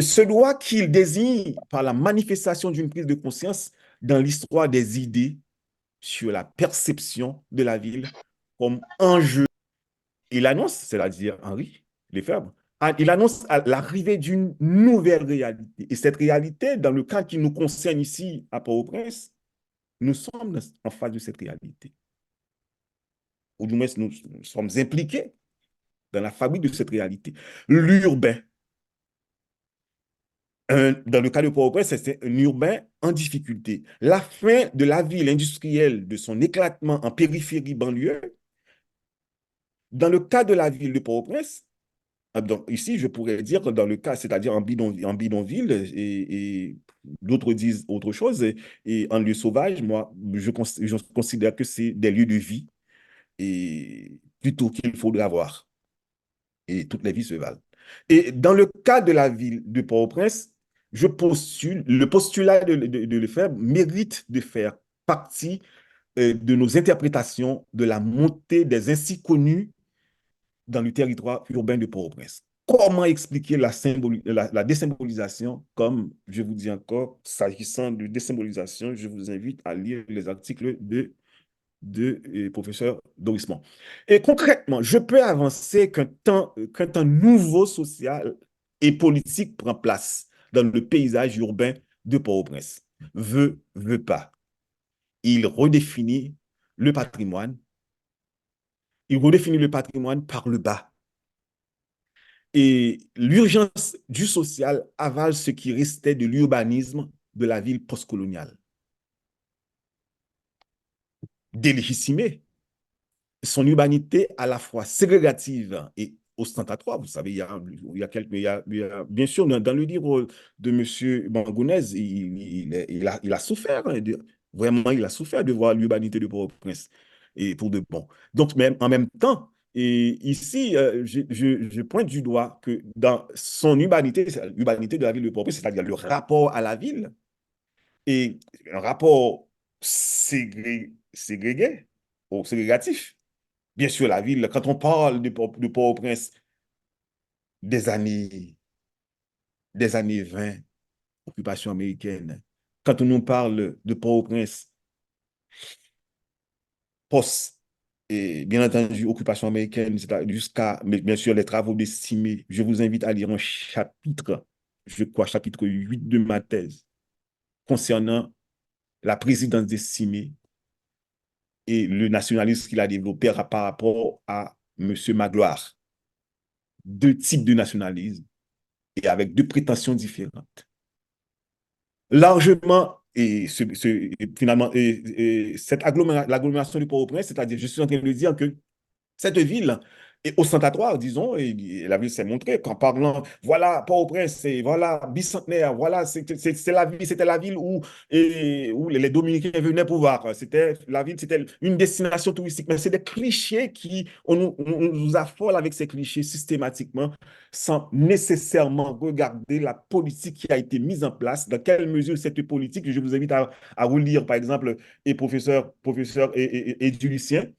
ce droit qu'il désigne par la manifestation d'une prise de conscience dans l'histoire des idées sur la perception de la ville comme enjeu. Il annonce, c'est-à-dire Henri Lefebvre, il annonce l'arrivée d'une nouvelle réalité. Et cette réalité, dans le cas qui nous concerne ici à Port-au-Prince, nous sommes en face de cette réalité. Ou du moins, nous sommes impliqués dans la fabrique de cette réalité. L'urbain, dans le cas de Port-au-Prince, c'est un urbain en difficulté. La fin de la ville industrielle, de son éclatement en périphérie banlieue, dans le cas de la ville de Port-au-Prince, donc ici, je pourrais dire que dans le cas, c'est-à-dire en bidonville, et d'autres disent autre chose, et en lieu sauvage, moi, je considère que c'est des lieux de vie et plutôt qu'il faudrait avoir. Et toutes les vies se valent. Et dans le cas de la ville de Port-au-Prince, le postulat de Lefebvre mérite de faire partie de nos interprétations de la montée des ainsi connus dans le territoire urbain de Port-au-Prince. Comment expliquer la désymbolisation, comme je vous dis encore, s'agissant de désymbolisation, je vous invite à lire les articles de professeur Dorismont. Et concrètement, je peux avancer qu'un temps nouveau social et politique prend place dans le paysage urbain de Port-au-Prince. Veut pas. Il redéfinit le patrimoine. Il redéfinit le patrimoine par le bas. Et l'urgence du social avale ce qui restait de l'urbanisme de la ville postcoloniale. Délégitimé, son urbanité à la fois ségrégative et ostentatoire. Vous savez, bien sûr, dans le livre de M. Bangounès, il a souffert, hein, vraiment, il a souffert de voir l'urbanité de Port-au-Prince, et pour de bon. Donc, même, en même temps, et ici, je pointe du doigt que dans son urbanité, l'urbanité de la ville de Port-au-Prince, c'est-à-dire le rapport à la ville, et un rapport ségrégué, ou ségrégatif. Bien sûr, la ville, quand on parle de Port-au-Prince des années, des années 20, occupation américaine, quand on nous parle de Port-au-Prince post, et bien entendu, occupation américaine, jusqu'à, bien sûr, les travaux d'estimés, je vous invite à lire un chapitre, je crois, chapitre 8 de ma thèse, concernant la présidence d'estimés et le nationalisme qu'il a développé par rapport à M. Magloire. Deux types de nationalisme et avec deux prétentions différentes. Largement, finalement, cette l'agglomération du Port-au-Prince, c'est-à-dire, je suis en train de dire que cette ville est ostentatoire, disons, et la ville s'est montrée qu'en parlant, voilà Port-au-Prince, voilà Bicentenaire, voilà, c'était la ville où les Dominicains venaient pour voir. La ville, c'était une destination touristique. Mais c'est des clichés on nous affole avec ces clichés systématiquement, sans nécessairement regarder la politique qui a été mise en place, dans quelle mesure cette politique, je vous invite à relire, par exemple, et professeur et du Lucien,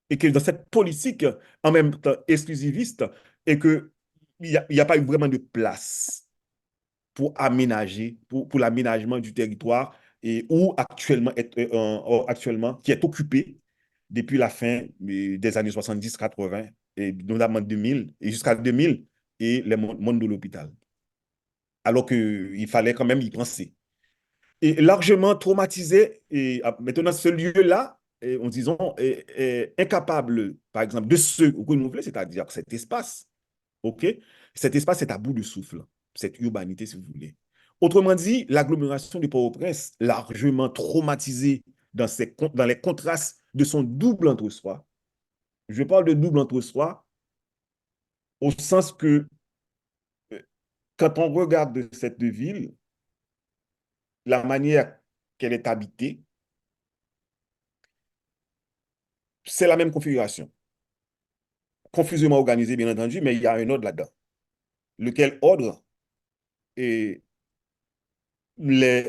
et que dans cette politique, en même temps exclusiviste, et qu'il n'y a pas eu vraiment de place pour aménager, pour l'aménagement du territoire, et où actuellement, qui est occupé depuis la fin des années 70-80, et notamment 2000, et jusqu'à 2000, et les mondes de l'hôpital. Alors qu'il fallait quand même y penser. Et largement traumatisé, et maintenant ce lieu-là, en disant, est incapable, par exemple, de se renouveler, c'est-à-dire cet espace OK? Cet espace est à bout de souffle, cette urbanité, si vous voulez. Autrement dit, l'agglomération de Port-au-Prince, largement traumatisée dans les contrastes de son double entre-soi. Je parle de double entre-soi au sens que euh, quand on regarde cette ville, la manière qu'elle est habitée, c'est la même configuration. Confusément organisée, bien entendu, mais il y a un ordre là-dedans. Lequel ordre est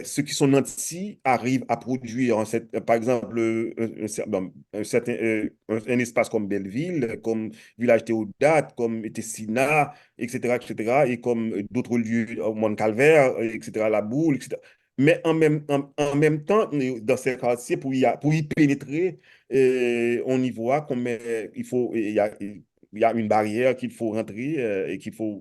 ceux qui sont nantis arrivent à produire, par exemple, un certain, un espace comme Belleville, comme Village Théodate, comme Tessina, etc., etc., et comme d'autres lieux, Mont-Calvaire, etc., La Boule, etc. Mais en même temps, dans ces quartiers, pour y pénétrer, on y voit il y a une barrière qu'il faut rentrer et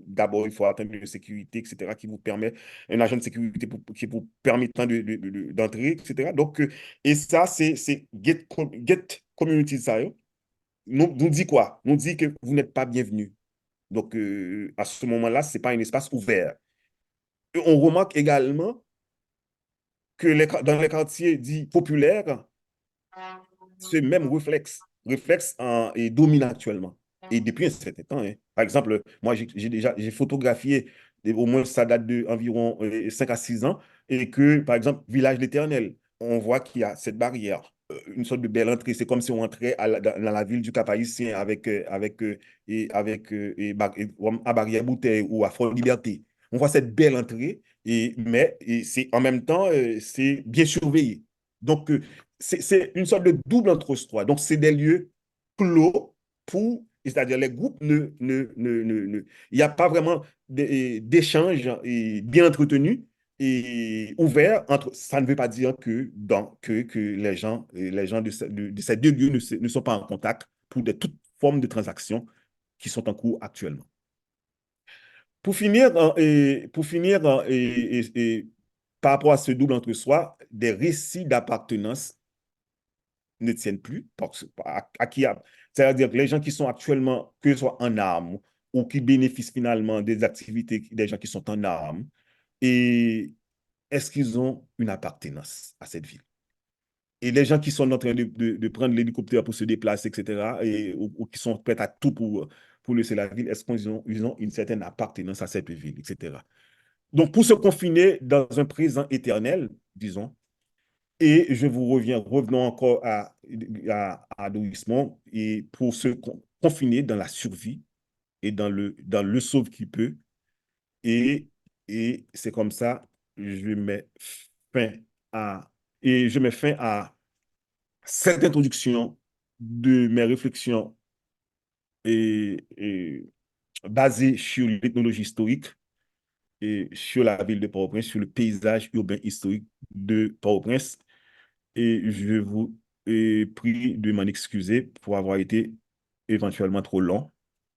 d'abord, il faut atteindre une sécurité, etc., qui vous permet un agent de sécurité qui vous permettant d'entrer, etc. Donc, et ça, c'est Get Community ça, nous dit quoi? Nous dit que vous n'êtes pas bienvenu. Donc, à ce moment-là, ce n'est pas un espace ouvert. Et on remarque également que dans les quartiers dits populaires, ce même réflexe et domine actuellement. Et depuis un certain temps, hein. Par exemple, moi, j'ai photographié, au moins ça date d'environ 5 à 6 ans, et que, par exemple, Village l'Éternel, on voit qu'il y a cette barrière, une sorte de belle entrée. C'est comme si on entrait dans la ville du Cap-Haïtien à Barrière-Bouteille ou à Fort-Liberté. On voit cette belle entrée, mais c'est en même temps, c'est bien surveillé. Donc, c'est une sorte de double entre-soi. Donc, c'est des lieux clos c'est-à-dire les groupes il n'y a pas vraiment d'échange bien entretenu et ouvert entre, ça ne veut pas dire que les gens de ces deux lieux ne sont pas en contact pour toutes formes de transactions qui sont en cours actuellement. Pour finir par rapport à ce double entre-soi, des récits d'appartenance ne tiennent plus c'est-à-dire que les gens qui sont actuellement, que ce soit en armes ou qui bénéficient finalement des activités des gens qui sont en armes, et est-ce qu'ils ont une appartenance à cette ville? Et les gens qui sont en train de prendre l'hélicoptère pour se déplacer, etc., ou qui sont prêts à tout pour laisser la ville, est-ce qu'ils ont une certaine appartenance à cette ville, etc. Donc, pour se confiner dans un présent éternel, disons, et revenons encore à Louismont, et pour se confiner dans la survie et dans le sauve qui peut. Et, et c'est comme ça, je mets fin je mets fin à cette introduction de mes réflexions et basées sur l'ethnologie historique et sur la ville de Port-au-Prince, sur le paysage urbain historique de Port-au-Prince. Et je vous prie de m'en excuser pour avoir été éventuellement trop long.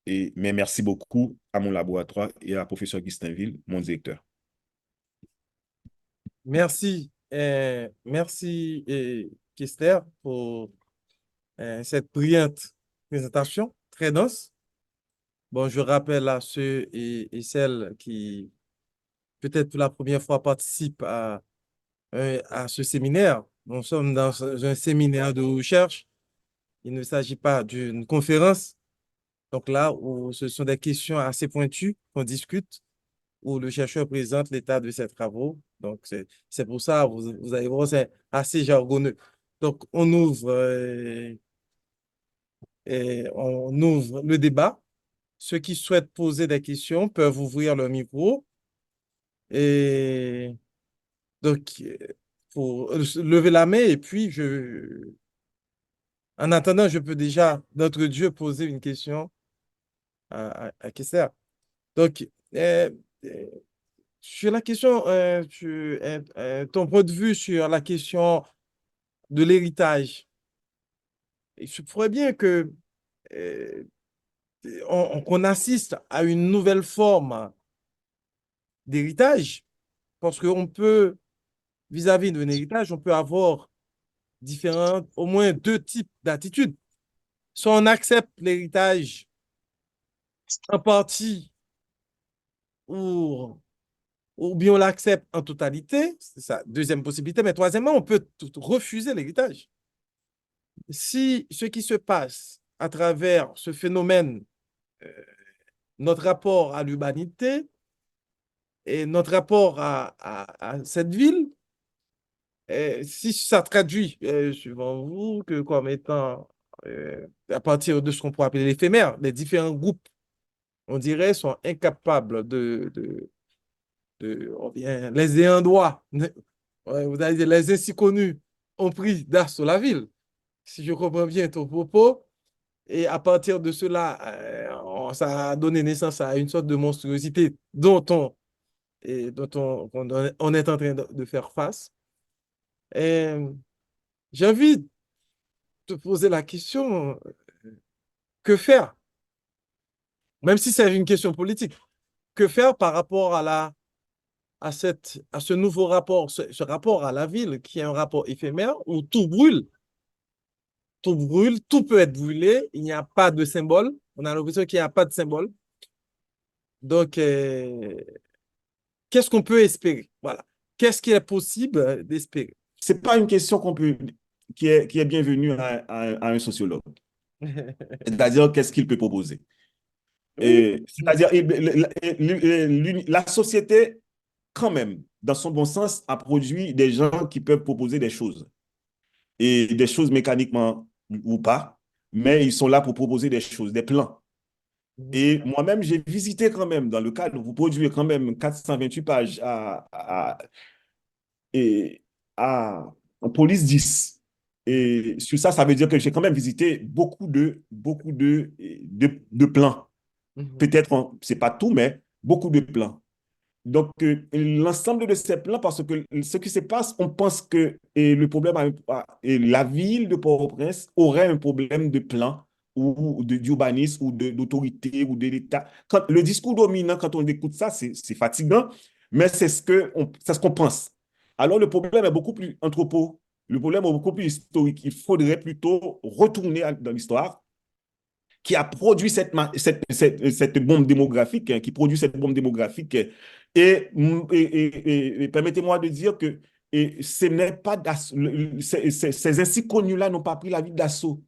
Mais merci beaucoup à mon laboratoire et à professeur Gustinville, mon directeur. Merci, merci, Kester, pour cette brillante présentation, très dense. Bon, je rappelle à ceux et celles qui, peut-être pour la première fois, participent à ce séminaire. Nous sommes dans un séminaire de recherche. Il ne s'agit pas d'une conférence. Donc là, où ce sont des questions assez pointues qu'on discute, où le chercheur présente l'état de ses travaux. Donc, c'est pour ça, vous allez voir, c'est assez jargonneux. Donc, on ouvre le débat. Ceux qui souhaitent poser des questions peuvent ouvrir leur micro. Et donc, pour lever la main, et puis, en attendant, je peux déjà, d'entre Dieu, poser une question à Kester. Donc, euh, sur la question, ton point de vue sur la question de l'héritage, je pourrais bien que euh, qu'on assiste à une nouvelle forme d'héritage, parce qu'on peut, vis-à-vis d'un héritage, on peut avoir au moins deux types d'attitudes. Soit on accepte l'héritage en partie ou, ou bien on l'accepte en totalité, c'est ça, deuxième possibilité, mais troisièmement, on peut refuser l'héritage. Si ce qui se passe à travers ce phénomène, euh, notre rapport à l'humanité et notre rapport à cette ville, si ça traduit, suivant vous, que comme étant, à partir de ce qu'on pourrait appeler l'éphémère, les différents groupes, on dirait, sont incapables on vient, les ayants droit, ouais, vous allez dire, les ainsi connus ont pris d'assaut la ville, si je comprends bien ton propos. Et à partir de cela, ça a donné naissance à une sorte de monstruosité on est en train de faire face. Et j'ai envie de te poser la question, que faire? Même si c'est une question politique, que faire par rapport à ce nouveau rapport, ce rapport à la ville qui est un rapport éphémère où tout brûle, tout peut être brûlé, il n'y a pas de symbole, on a l'impression qu'il n'y a pas de symbole. Donc, qu'est-ce qu'on peut espérer? Voilà. Qu'est-ce qui est possible d'espérer? C'est pas une question qui est bienvenue à un sociologue. C'est-à-dire, qu'est-ce qu'il peut proposer? Oui. C'est-à-dire, la société, quand même, dans son bon sens, a produit des gens qui peuvent proposer des choses. Et des choses mécaniquement ou pas, mais ils sont là pour proposer des choses, des plans. Et moi-même, j'ai visité quand même, dans le cadre, vous produisez quand même 428 pages et en police 10. Et sur ça, ça veut dire que j'ai quand même visité beaucoup de plans. Peut-être, c'est pas tout, mais beaucoup de plans. Donc, l'ensemble de ces plans, parce que ce qui se passe, on pense que le problème, la ville de Port-au-Prince aurait un problème de plan ou d'urbanisme ou d'autorité ou de l'État. Le discours dominant, quand on écoute ça, c'est fatigant, mais c'est ce qu'on pense. Alors, le problème est beaucoup plus anthropo, le problème est beaucoup plus historique. Il faudrait plutôt retourner dans l'histoire qui a produit cette bombe démographique, hein, qui produit cette bombe démographique. Et permettez-moi de dire que ce n'est pas ces ainsi connus-là n'ont pas pris la vie d'assaut.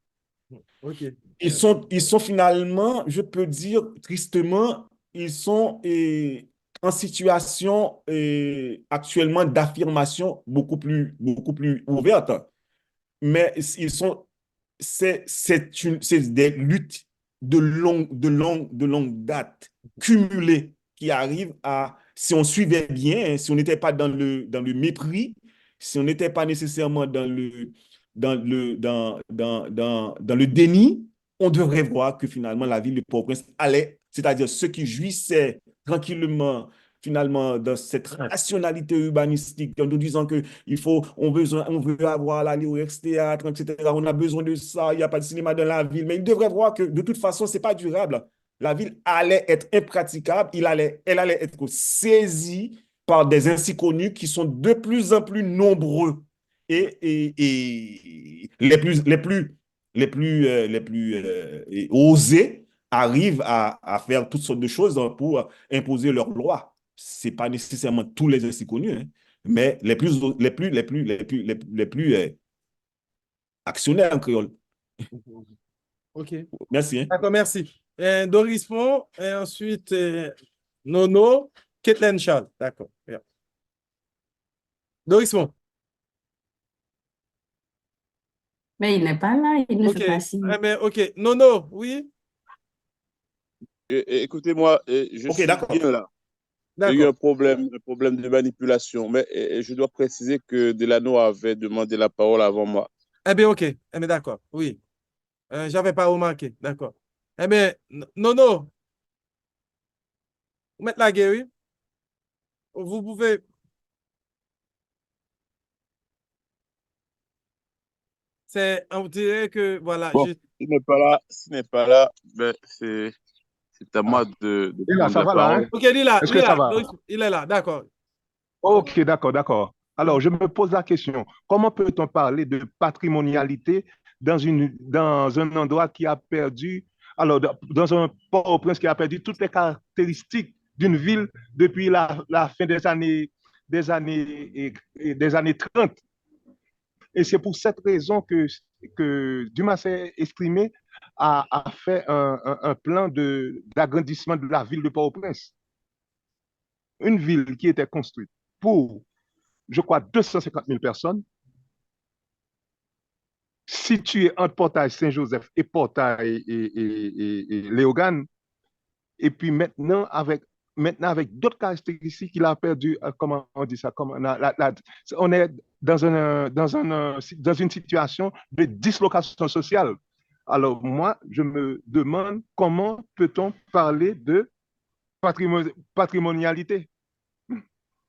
OK. Ils sont finalement, je peux dire tristement, ils sont en situation actuellement d'affirmation beaucoup plus ouverte. Mais c'est des luttes de longue date cumulées qui arrivent si on suivait bien, hein, si on n'était pas dans le mépris, si on n'était pas nécessairement dans le déni, on devrait voir que finalement la ville de Port-au-Prince allait, c'est-à-dire ceux qui jouissaient tranquillement finalement dans cette rationalité urbanistique en nous disant que on veut avoir la Lirex Théâtre, etc. On a besoin de ça, il n'y a pas de cinéma dans la ville. Mais ils devraient voir que de toute façon, ce n'est pas durable. La ville allait être impraticable, elle allait être saisie par des ainsi connus qui sont de plus en plus nombreux et les plus osés arrivent à faire toutes sortes de choses pour imposer leurs lois. C'est pas nécessairement tous les ainsi connus, hein, mais les plus actionnaires en créole. OK. Merci, hein. D'accord, merci. Doris Pont, et ensuite Nono, Kathleen Charles. D'accord. Yeah. Doris Pont. Mais il n'est pas là, il ne OK. fait pas signe. OK. Nono, oui? Écoutez-moi, je OK, suis d'accord. bien là. Il y a eu D'accord. un problème de manipulation, mais je dois préciser que Delano avait demandé la parole avant moi. Eh bien, OK. Eh bien, d'accord. Oui. J'avais pas remarqué. D'accord. Eh bien, Nono, Maître Laguerre, oui? Vous pouvez. On dirait que, voilà, Bon, s'il n'est pas là, ben, c'est à moi de Et là, prendre ça la va là, hein? parole. OK, il est là, Est-ce que ça va? Il est là, d'accord. Ok, d'accord, d'accord. Alors, je me pose la question, comment peut-on parler de patrimonialité dans un endroit qui a perdu Alors, dans un Port-au-Prince qui a perdu toutes les caractéristiques d'une ville depuis la fin des années 30. Et c'est pour cette raison que Dumas s'est exprimé a fait un plan d'agrandissement de la ville de Port-au-Prince. Une ville qui était construite pour, je crois, 250 000 personnes, située entre Portail Saint-Joseph et Portail et Léogane, et puis maintenant avec d'autres caractéristiques, il a perdu, comment on dit ça, on est dans une situation de dislocation sociale. Alors moi, je me demande comment peut-on parler de patrimonialité.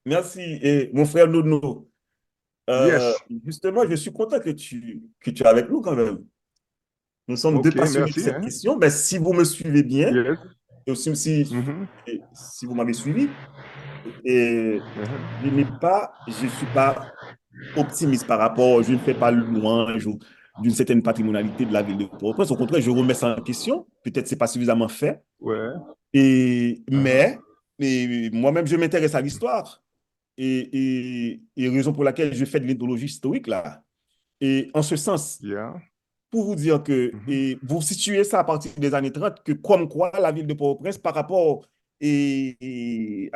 Merci, et mon frère Nono. Yes. Justement, je suis content que tu es avec nous quand même. Nous sommes deux Ok, passionnés de merci. cette question. Mais si vous me suivez bien, Yes. et aussi si vous m'avez suivi, et je ne suis pas optimiste par rapport, je ne fais pas louange d'une certaine patrimonialité de la ville de Port-au-Prince. Au contraire, je remets ça en question. Peut-être que ce n'est pas suffisamment fait. Ouais. Mais moi-même, je m'intéresse à l'histoire. Et raison pour laquelle je fais de l'ethnologie historique là. Et en ce sens, Yeah. pour vous dire que vous situez ça à partir des années 30, que comme quoi la ville de Port-au-Prince par rapport à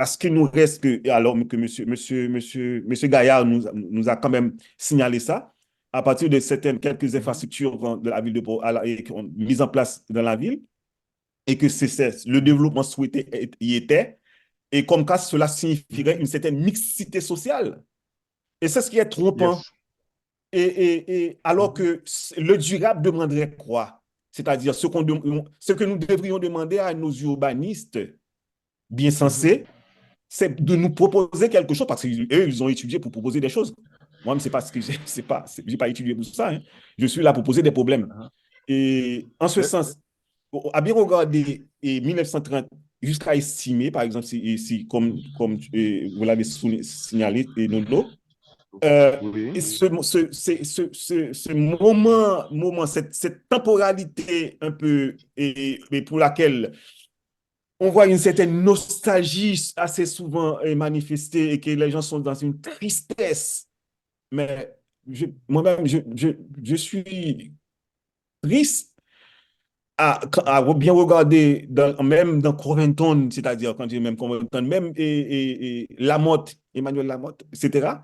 ce qui nous reste, alors que monsieur Gaillard nous a quand même signalé ça, à partir de quelques infrastructures de la ville de Port-au-Prince mises en place dans la ville, et que le développement souhaité y était, et comme cas cela signifierait une certaine mixité sociale. Et c'est ce qui est trompant. Yes. Et alors que le durable demanderait quoi? C'est-à-dire ce que nous devrions demander à nos urbanistes bien sensés, c'est de nous proposer quelque chose, parce qu'eux, ils ont étudié pour proposer des choses. Moi-même, c'est pas ce que j'ai pas étudié pour ça. Hein. Je suis là pour poser des problèmes. Et en ce sens, à bien regarder 1930 jusqu'à estimer, par exemple, comme vous l'avez signalé, Nono, Oui. et ce moment cette temporalité un peu, et pour laquelle on voit une certaine nostalgie assez souvent manifestée et que les gens sont dans une tristesse. Mais moi-même, je suis triste à bien regarder, même dans Covington, c'est-à-dire quand j'ai même Covington, même et Lamotte, Emmanuel Lamotte, etc.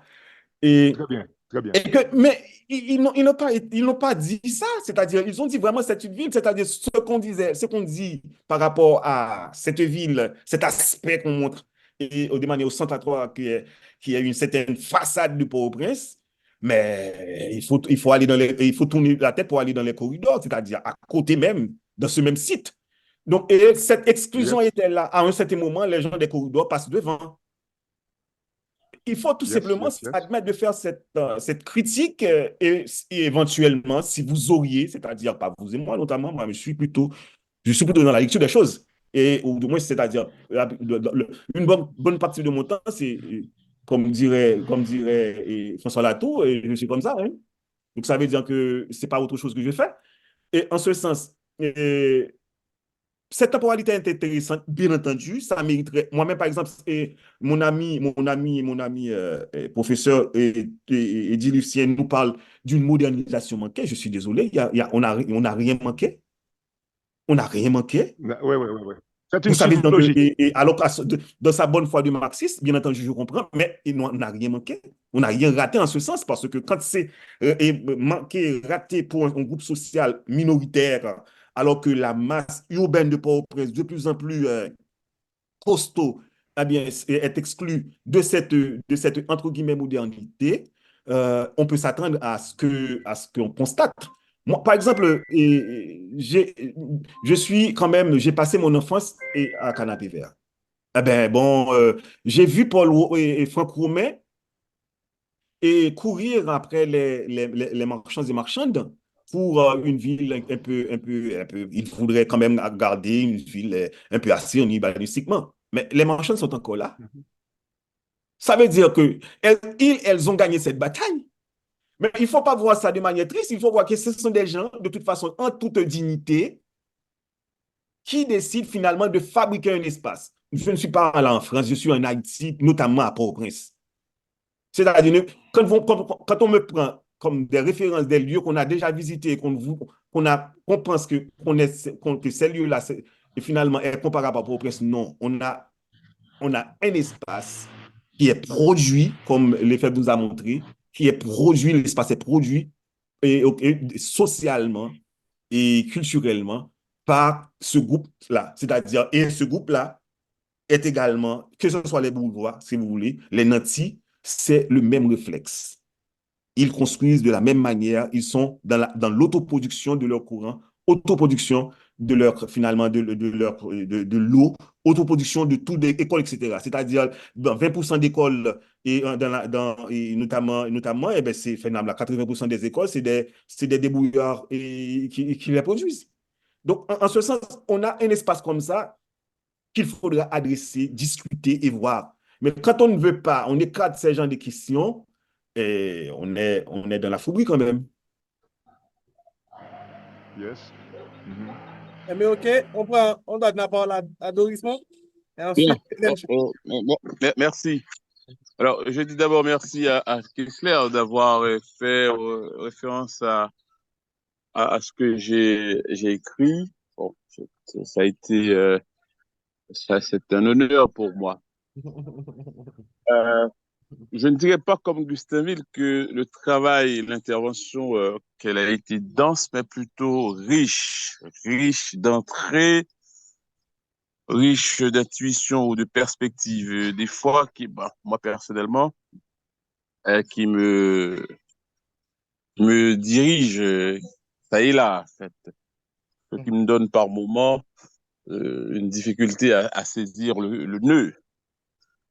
Et Très bien, très bien. mais ils n'ont pas dit ça, c'est-à-dire ils ont dit vraiment c'est une ville, c'est-à-dire ce qu'on dit par rapport à cette ville, cet aspect qu'on montre et de manière au centre à Trois qui est une certaine façade du Port-au-Prince, mais il faut aller il faut tourner la tête pour aller dans les corridors, c'est-à-dire à côté même, dans ce même site. Donc, et cette exclusion était là. À un certain moment, les gens des corridors passent devant. Il faut tout simplement admettre de faire cette critique et éventuellement, si vous auriez, c'est-à-dire pas vous et moi notamment, moi je suis plutôt dans la lecture des choses. Et ou du moins, c'est-à-dire une bonne partie de mon temps, c'est comme dirait François Latour, et je suis comme ça. Hein. Donc ça veut dire que c'est pas autre chose que je fais. Et en ce sens, cette temporalité est intéressante, bien entendu. Ça mériterait. Moi-même, par exemple, mon ami professeur Eddie Lucien nous parle d'une modernisation manquée. Je suis désolé, on n'a rien manqué. On n'a rien manqué. Oui. C'est Vous une savez, suite donc, logique. alors, dans sa bonne foi du marxiste, bien entendu, je comprends, mais on n'a rien manqué. On n'a rien raté en ce sens, parce que quand c'est manqué, raté pour un groupe social minoritaire, alors que la masse urbaine de Port-au-Prince, de plus en plus costaud, eh bien, est exclue de cette entre guillemets, modernité, on peut s'attendre à ce qu'on constate. Moi, par exemple, j'ai passé mon enfance à Canapé Vert. Eh ben, bon, j'ai vu Paul et Franck Roumain et courir après les marchands et marchandes pour une ville un peu, il faudrait quand même garder une ville un peu assez urbanistiquement. Mais les marchands sont encore là. Ça veut dire que elles ont gagné cette bataille. Mais il ne faut pas voir ça de manière triste. Il faut voir que ce sont des gens, de toute façon, en toute dignité, qui décide finalement de fabriquer un espace. Je ne suis pas là en France, je suis en Haïti, notamment à Port-au-Prince. C'est-à-dire, quand on me prend comme des références des lieux qu'on a déjà visités, qu'on pense que ces lieux-là, finalement, est comparable à Port-au-Prince, non. On a un espace qui est produit, comme l'effet nous a montré, qui est produit, l'espace est produit socialement et culturellement par ce groupe-là. C'est-à-dire, et ce groupe-là est également, que ce soit les bourgeois, si vous voulez, les nantis, c'est le même réflexe. Ils construisent de la même manière, ils sont dans l'autoproduction de leur courant, autoproduction de leur, finalement, de l'eau, autoproduction de toutes les écoles, etc. C'est-à-dire, dans 20% d'écoles, et notamment eh ben, c'est finalement 80% des écoles, c'est des débrouillards qui les produisent. Donc, en ce sens, on a un espace comme ça qu'il faudra adresser, discuter et voir. Mais quand on ne veut pas, on écarte ces gens de questions, et on est dans la fourberie quand même. Yes. Mais OK, on donne la parole à Doris Monk. Et Bien. ensuite, Merci. Alors, je dis d'abord merci à Kessler d'avoir fait référence à ce que j'ai écrit. Bon, ça a été, c'est un honneur pour moi. Je ne dirais pas comme Gustinville que le travail, l'intervention, qu'elle a été dense, mais plutôt riche d'entrée, riche d'intuition ou de perspective. Des fois, moi personnellement, qui me dirige, ça et là, en fait, ce qui me donne par moment une difficulté à saisir le nœud.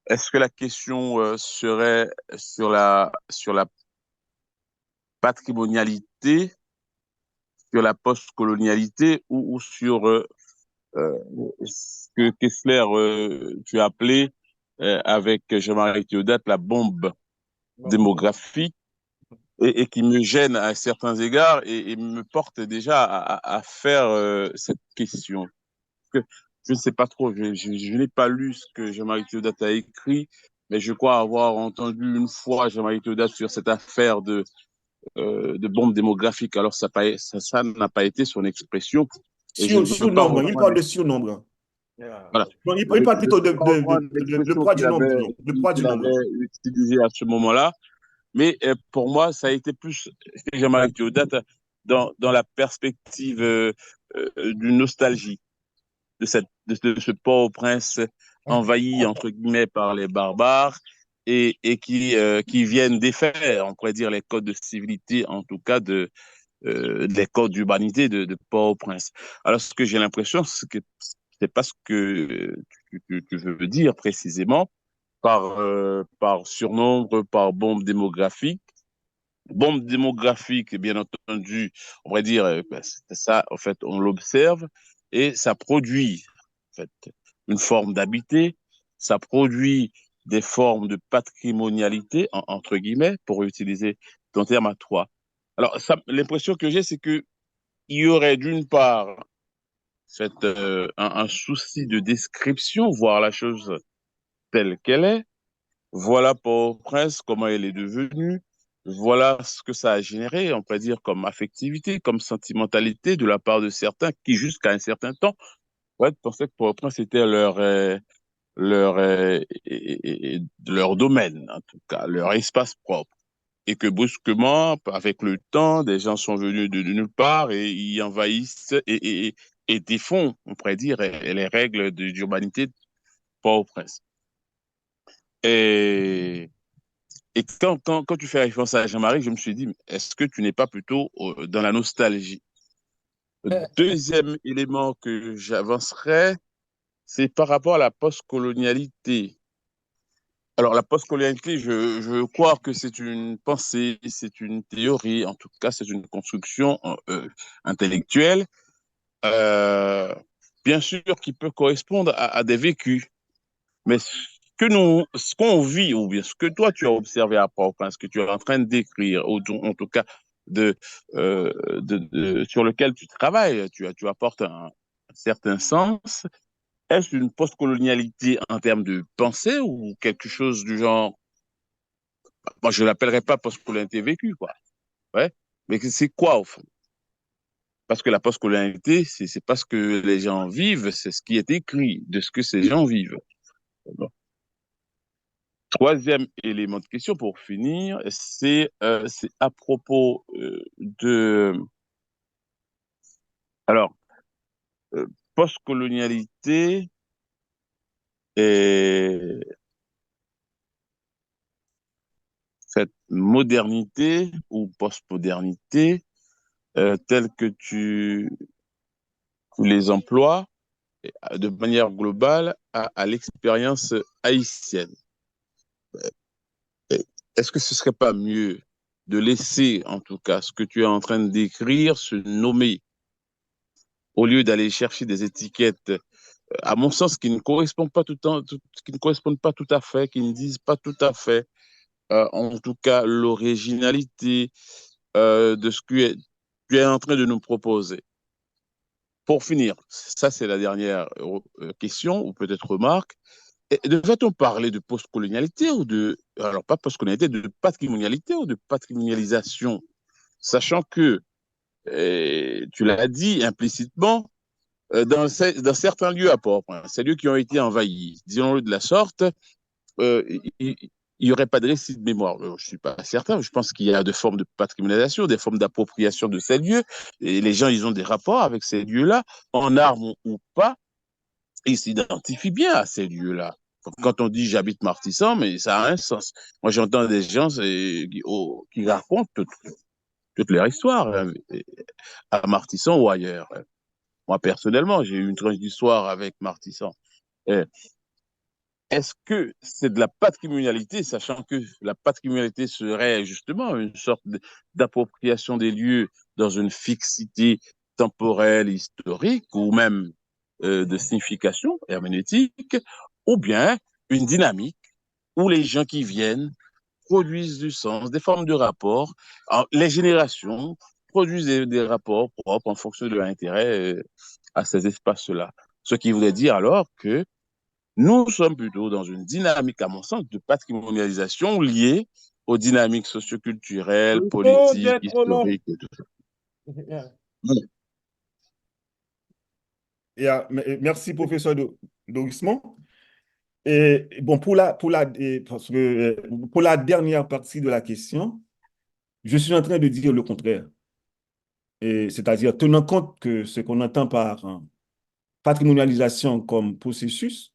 Est-ce que la question serait sur la patrimonialité, sur la postcolonialité ou sur ce que Kessler, tu as appelé avec Jean-Marie Théodate la bombe démographique et qui me gêne à certains égards et me porte déjà à faire cette question. Parce que je ne sais pas trop, je n'ai pas lu ce que Jean-Marie Théodate a écrit, mais je crois avoir entendu une fois Jean-Marie Théodate sur cette affaire de bombe démographique. Alors, ça n'a pas été son expression. Et je ne peux pas Surnombre, il parle reprendre. de surnombre. Voilà. Donc, il parle plutôt Je peux pas reprendre le l'expression poids du nombre, disons, le poids du qu'il nombre. avait utilisée à ce moment-là. Mais pour moi, ça a été plus Jean-Marie Théodate dans la perspective d'une nostalgie de ce Port-au-Prince envahi, entre guillemets, par les barbares et qui viennent défaire, on pourrait dire, les codes de civilité, en tout cas des codes d'urbanité de Port-au-Prince. Alors, ce que j'ai l'impression, c'est que c'est pas ce que tu veux dire précisément par surnombre, par bombe démographique. Bombe démographique, bien entendu, on pourrait dire, c'est ça, en fait, on l'observe et ça produit, en fait, une forme d'habité, ça produit des formes de patrimonialité, entre guillemets, pour utiliser ton terme à toi. Alors, l'impression que j'ai, c'est que il y aurait d'une part un souci de description, voir la chose telle qu'elle est. Voilà Port-au-Prince, comment elle est devenue. Voilà ce que ça a généré, on peut dire, comme affectivité, comme sentimentalité de la part de certains qui, jusqu'à un certain temps, pensaient que Port-au-Prince était leur domaine, en tout cas, leur espace propre. Et que brusquement, avec le temps, des gens sont venus de nulle part et y envahissent et défont, on pourrait dire, les règles d'urbanité de Port-au-Prince. Et quand tu fais référence à Jean-Marie, je me suis dit, est-ce que tu n'es pas plutôt dans la nostalgie? Deuxième élément que j'avancerais, c'est par rapport à la postcolonialité. Alors, la postcolonialité, je crois que c'est une pensée, c'est une théorie, en tout cas, c'est une construction intellectuelle, euh, bien sûr, qui peut correspondre à des vécus. Mais ce qu'on vit, ou bien ce que toi tu as observé à Port-au-Prince, ce que tu es en train de décrire, ou en tout cas sur lequel tu travailles, tu apportes certain sens. Est-ce une postcolonialité en termes de pensée ou quelque chose du genre, moi je ne l'appellerais pas postcolonialité vécue, quoi. Ouais. Mais c'est quoi au fond? Parce que la postcolonialité, c'est pas ce que les gens vivent, c'est ce qui est écrit de ce que ces gens vivent. Bon. Troisième élément de question pour finir, c'est à propos de... Alors, postcolonialité et cette modernité ou postmodernité telle que tu les emploies de manière globale à l'expérience haïtienne. Est-ce que ce serait pas mieux de laisser, en tout cas, ce que tu es en train de décrire se nommer au lieu d'aller chercher des étiquettes, à mon sens, qui ne correspondent pas qui ne correspondent pas tout à fait, qui ne disent pas tout à fait, en tout cas, l'originalité de ce que tu es en train de nous proposer. Pour finir, ça c'est la dernière question ou peut-être remarque. Devait-on parler de postcolonialité ou alors pas postcolonialité, de patrimonialité ou de patrimonialisation, sachant que, tu l'as dit implicitement, dans certains lieux à Port-au-Prince, ces lieux qui ont été envahis, disons-le de la sorte, il n'y aurait pas de récit de mémoire. Je ne suis pas certain, je pense qu'il y a des formes de patrimonialisation, des formes d'appropriation de ces lieux, et les gens, ils ont des rapports avec ces lieux-là, en armes ou pas, ils s'identifient bien à ces lieux-là. Quand on dit j'habite Martissan, mais ça a un sens. Moi, j'entends des gens qui racontent toute leur histoire à Martissan ou ailleurs. Moi, personnellement, j'ai eu une tranche d'histoire avec Martissan. Est-ce que c'est de la patrimonialité, sachant que la patrimonialité serait justement une sorte d'appropriation des lieux dans une fixité temporelle, historique, ou même de signification herméneutique, ou bien une dynamique où les gens qui viennent produisent du sens, des formes de rapports, les générations produisent des rapports propres en fonction de leur intérêt à ces espaces-là. Ce qui voudrait dire alors que nous sommes plutôt dans une dynamique, à mon sens, de patrimonialisation liée aux dynamiques socioculturelles, Oh, politiques, bien trop long. historiques et tout ça. Merci, professeur Dorismond. Bon, pour la dernière partie de la question, je suis en train de dire le contraire. C'est-à-dire, tenant compte que ce qu'on entend par patrimonialisation comme processus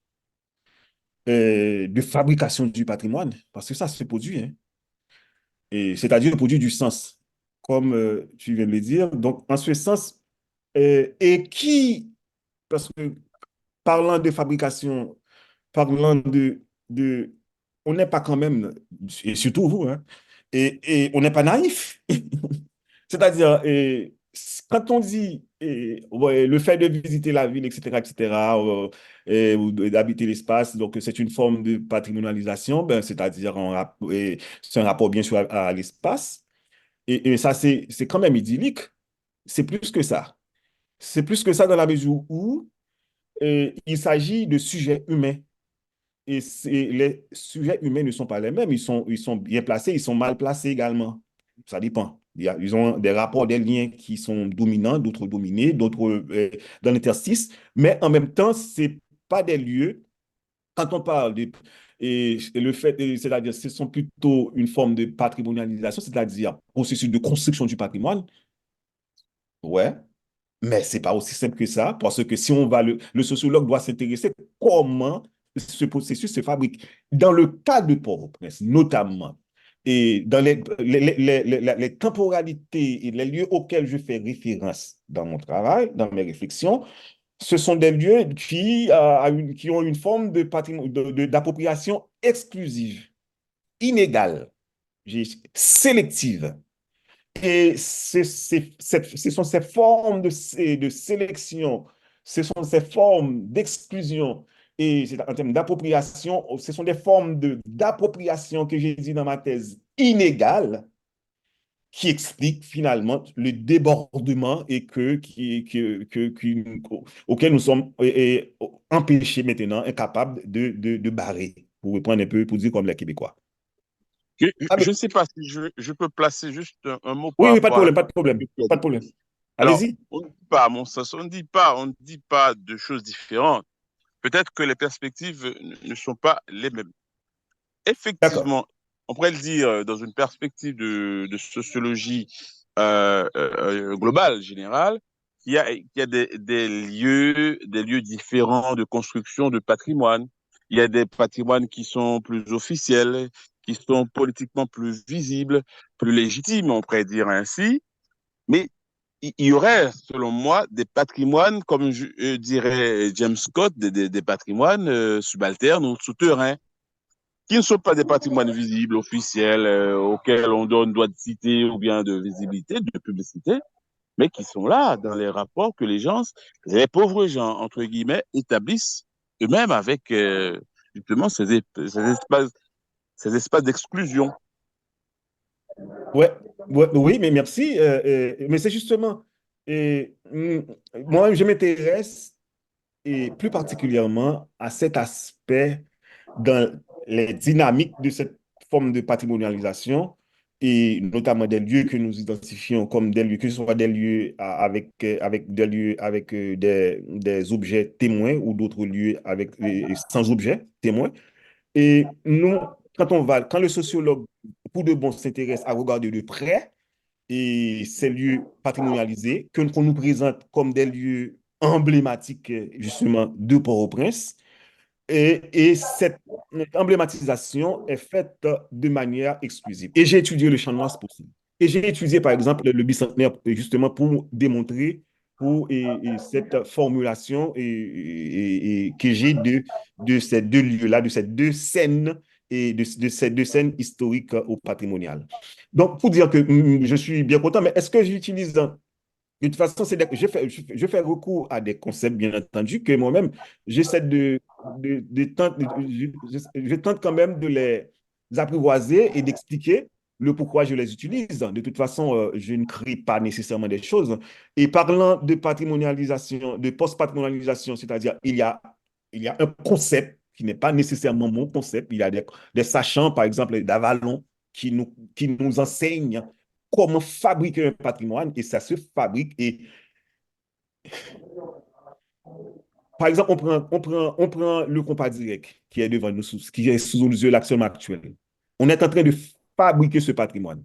de fabrication du patrimoine, parce que ça se produit, hein, c'est-à-dire le produit du sens, comme tu viens de le dire. Donc, en ce sens, parce que parlant de fabrication, parlant on n'est pas quand même, et surtout vous, hein, et on n'est pas naïf. C'est-à-dire, quand on dit ouais, le fait de visiter la ville, etc., ou d'habiter l'espace, donc c'est une forme de patrimonialisation, ben, c'est-à-dire c'est un rapport bien sûr à l'espace, et ça, c'est quand même idyllique. C'est plus que ça. C'est plus que ça dans la mesure où il s'agit de sujets humains. Et les sujets humains ne sont pas les mêmes. Ils sont bien placés, ils sont mal placés également. Ça dépend. Ils ont des rapports, des liens qui sont dominants, d'autres dominés, d'autres dans l'interstice. Mais en même temps, ce n'est pas des lieux. Quand on parle et le fait, c'est-à-dire, ce sont plutôt une forme de patrimonialisation, c'est-à-dire processus de construction du patrimoine. Ouais. Mais ce n'est pas aussi simple que ça, parce que si on va, le sociologue doit s'intéresser comment ce processus se fabrique. Dans le cas de Port-au-Prince, notamment, et dans les temporalités et les lieux auxquels je fais référence dans mon travail, dans mes réflexions, ce sont des lieux qui ont une forme d'appropriation exclusive, inégale, sélective. Et ce sont ces formes de sélection, ce sont ces formes d'exclusion et en termes d'appropriation, ce sont des formes d'appropriation que j'ai dit dans ma thèse inégales qui explique finalement le débordement et auquel nous sommes empêchés maintenant, incapables de barrer, pour reprendre un peu, pour dire comme les Québécois. Je ne sais pas si je peux placer juste un mot par Oui, pas de rapport à... problème, pas de problème, pas de problème. Alors, Allez-y. on ne dit pas, à mon sens, on ne dit pas de choses différentes. Peut-être que les perspectives ne sont pas les mêmes. D'accord. Effectivement, on pourrait le dire dans une perspective de sociologie globale, générale, qu'il y a des lieux différents de construction de patrimoine. Il y a des patrimoines qui sont plus officiels, qui sont politiquement plus visibles, plus légitimes, on pourrait dire ainsi. Mais il y aurait, selon moi, des patrimoines, comme dirait James Scott, des patrimoines subalternes ou souterrains, qui ne sont pas des patrimoines visibles, officiels, auxquels on donne droit de cité ou bien de visibilité, de publicité, mais qui sont là dans les rapports que les pauvres gens, entre guillemets, établissent eux-mêmes avec justement ces espaces d'exclusion. Ouais, oui, mais merci. Mais c'est justement, moi, je m'intéresse et plus particulièrement à cet aspect dans les dynamiques de cette forme de patrimonialisation et notamment des lieux que nous identifions comme des lieux, que ce soit des lieux avec des lieux avec des objets témoins ou d'autres lieux avec, sans objets témoins. Et nous, quand le sociologue, pour de bon, s'intéresse à regarder de près et ces lieux patrimonialisés qu'on nous présente comme des lieux emblématiques, justement, de Port-au-Prince, et cette emblématisation est faite de manière exclusive. Et j'ai étudié le champ de Mars pour ça. Et j'ai étudié, par exemple, le bicentenaire, justement, pour démontrer et cette formulation que j'ai de ces deux lieux-là, de ces deux scènes et de ces deux scènes historiques au patrimonial. Donc, pour dire que je suis bien content, mais est-ce que j'utilise de toute façon, je fais recours à des concepts, bien entendu, que moi-même, j'essaie je tente quand même de les apprivoiser et d'expliquer le pourquoi je les utilise. De toute façon, je ne crée pas nécessairement des choses. Et parlant de patrimonialisation, de post-patrimonialisation, c'est-à-dire il y a un concept qui n'est pas nécessairement mon concept. Il y a des sachants, par exemple, d'Avalon, qui nous enseignent comment fabriquer un patrimoine et ça se fabrique. Et par exemple, on prend le compas direct qui est devant nous, qui est sous nos yeux l'action actuelle. On est en train de fabriquer ce patrimoine.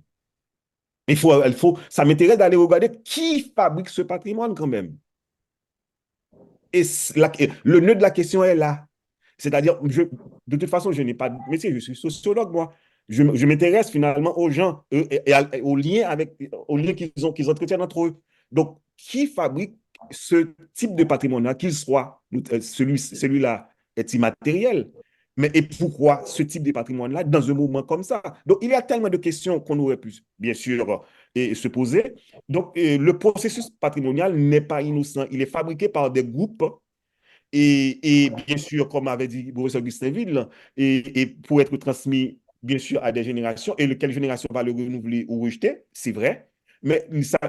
Ça m'intéresse d'aller regarder qui fabrique ce patrimoine quand même. Et le nœud de la question est là. C'est-à-dire, de toute façon, je n'ai pas de métier, je suis sociologue, moi. Je m'intéresse finalement aux gens aux liens qu'ils entretiennent entre eux. Donc, qui fabrique ce type de patrimoine-là, qu'il soit, celui-là est immatériel, mais et pourquoi ce type de patrimoine-là dans un moment comme ça? Donc, il y a tellement de questions qu'on aurait pu, bien sûr, se poser. Donc, le processus patrimonial n'est pas innocent. Il est fabriqué par des groupes et bien sûr, comme avait dit Boris Augustin-Ville, et pour être transmis, bien sûr, à des générations, et lequel génération va le renouveler ou rejeter, c'est vrai, mais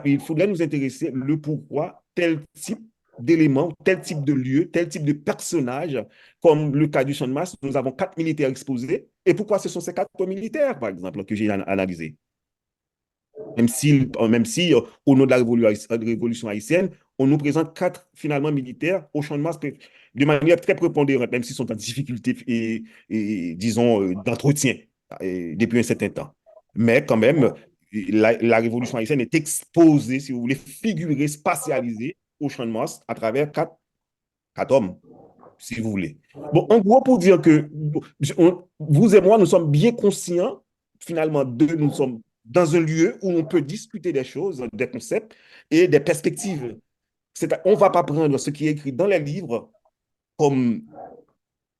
il faudrait nous intéresser le pourquoi tel type d'éléments, tel type de lieu, tel type de personnage, comme le cas du Champ de Mars, nous avons 4 militaires exposés, et pourquoi ce sont ces 4 militaires, par exemple, que j'ai analysés. Même si au nom de la révolution haïtienne, on nous présente 4 finalement militaires au Champ de Mars de manière très prépondérante, même s'ils sont en difficulté disons, d'entretien depuis un certain temps. Mais quand même, la révolution haïtienne est exposée, si vous voulez, figurée, spatialisée au Champ de Mars à travers 4 hommes, si vous voulez. Bon, en gros, pour dire que vous et moi, nous sommes bien conscients, finalement, nous sommes dans un lieu où on peut discuter des choses, des concepts et des perspectives. On ne va pas prendre ce qui est écrit dans les livres comme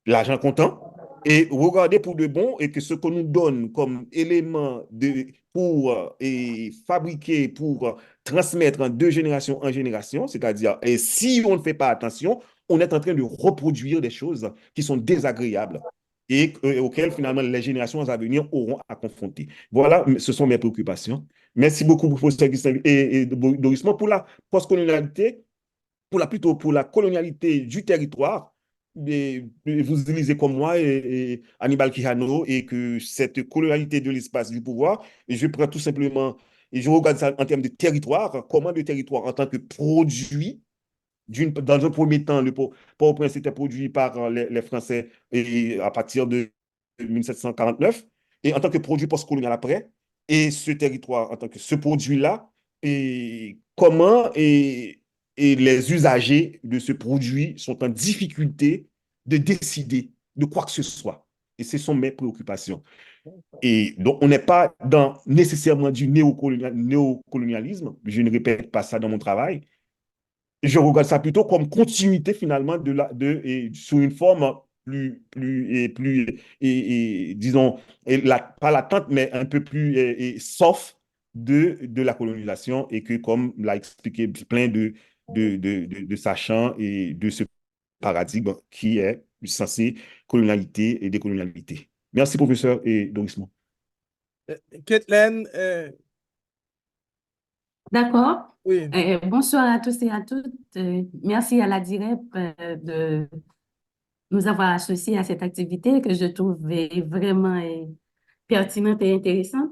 l'argent comptant et regarder pour de bon et que ce qu'on nous donne comme élément pour fabriquer, pour transmettre de génération en génération, c'est-à-dire, et si on ne fait pas attention, on est en train de reproduire des choses qui sont désagréables et auxquelles finalement les générations à venir auront à confronter. Voilà, ce sont mes préoccupations. Merci beaucoup, professeur Gustave et Dorisman. Pour la postcolonialité, plutôt pour la colonialité du territoire, vous utilisez comme moi et Hannibal Quijano et que cette colonialité de l'espace du pouvoir, et je prends tout simplement, et je regarde ça en termes de territoire, comment le territoire en tant que produit, dans un premier temps, le Port-au-Prince était produit par les Français et à partir de 1749, et en tant que produit postcolonial après, et ce territoire en tant que ce produit-là, et comment et les usagers de ce produit sont en difficulté de décider de quoi que ce soit. Et ce sont mes préoccupations. Et donc, on n'est pas dans nécessairement du néocolonialisme, je ne répète pas ça dans mon travail, je regarde ça plutôt comme continuité finalement sous une forme disons, pas latente, mais un peu plus soft de la colonisation et que, comme l'a expliqué plein de sachants et de ce paradigme qui est censé colonialité et décolonialité. Merci, professeur et Dorisman. Kathleen, D'accord. oui. Bonsoir à tous et à toutes. Merci à la DIREP de nous avoir associés à cette activité que je trouve vraiment pertinente et intéressante.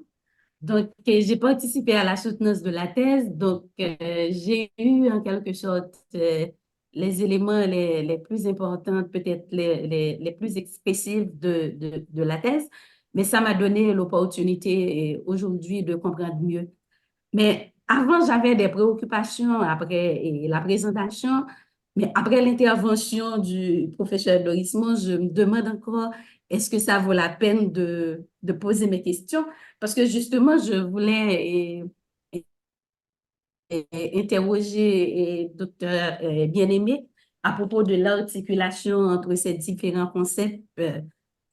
Donc, j'ai participé à la soutenance de la thèse. Donc, j'ai eu en quelque sorte les éléments les plus importants, peut-être les plus expressifs de la thèse, mais ça m'a donné l'opportunité aujourd'hui de comprendre mieux. Mais avant, j'avais des préoccupations après la présentation, mais après l'intervention du professeur Dorisman, je me demande encore, est-ce que ça vaut la peine de poser mes questions? Parce que justement, je voulais interroger docteur Bien-Aimé à propos de l'articulation entre ces différents concepts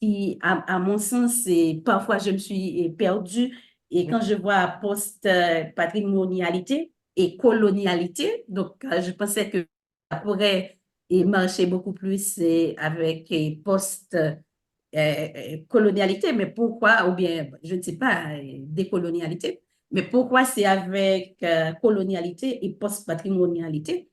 qui, à mon sens, parfois je me suis perdue. Et quand je vois post-patrimonialité et colonialité, donc je pensais que ça pourrait marcher beaucoup plus avec post-colonialité, mais pourquoi, ou bien, je ne sais pas, décolonialité, mais pourquoi c'est avec colonialité et post-patrimonialité?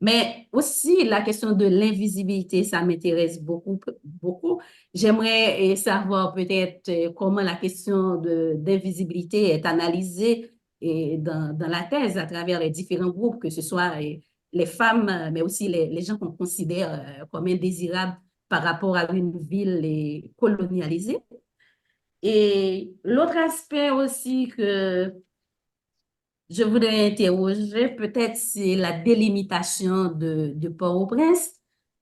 Mais aussi, la question de l'invisibilité, ça m'intéresse beaucoup, beaucoup. J'aimerais savoir peut-être comment la question d'invisibilité est analysée dans la thèse à travers les différents groupes, que ce soit les femmes, mais aussi les gens qu'on considère comme indésirables par rapport à une ville colonialisée. Et l'autre aspect aussi que je voudrais interroger, peut-être, c'est la délimitation de Port-au-Prince.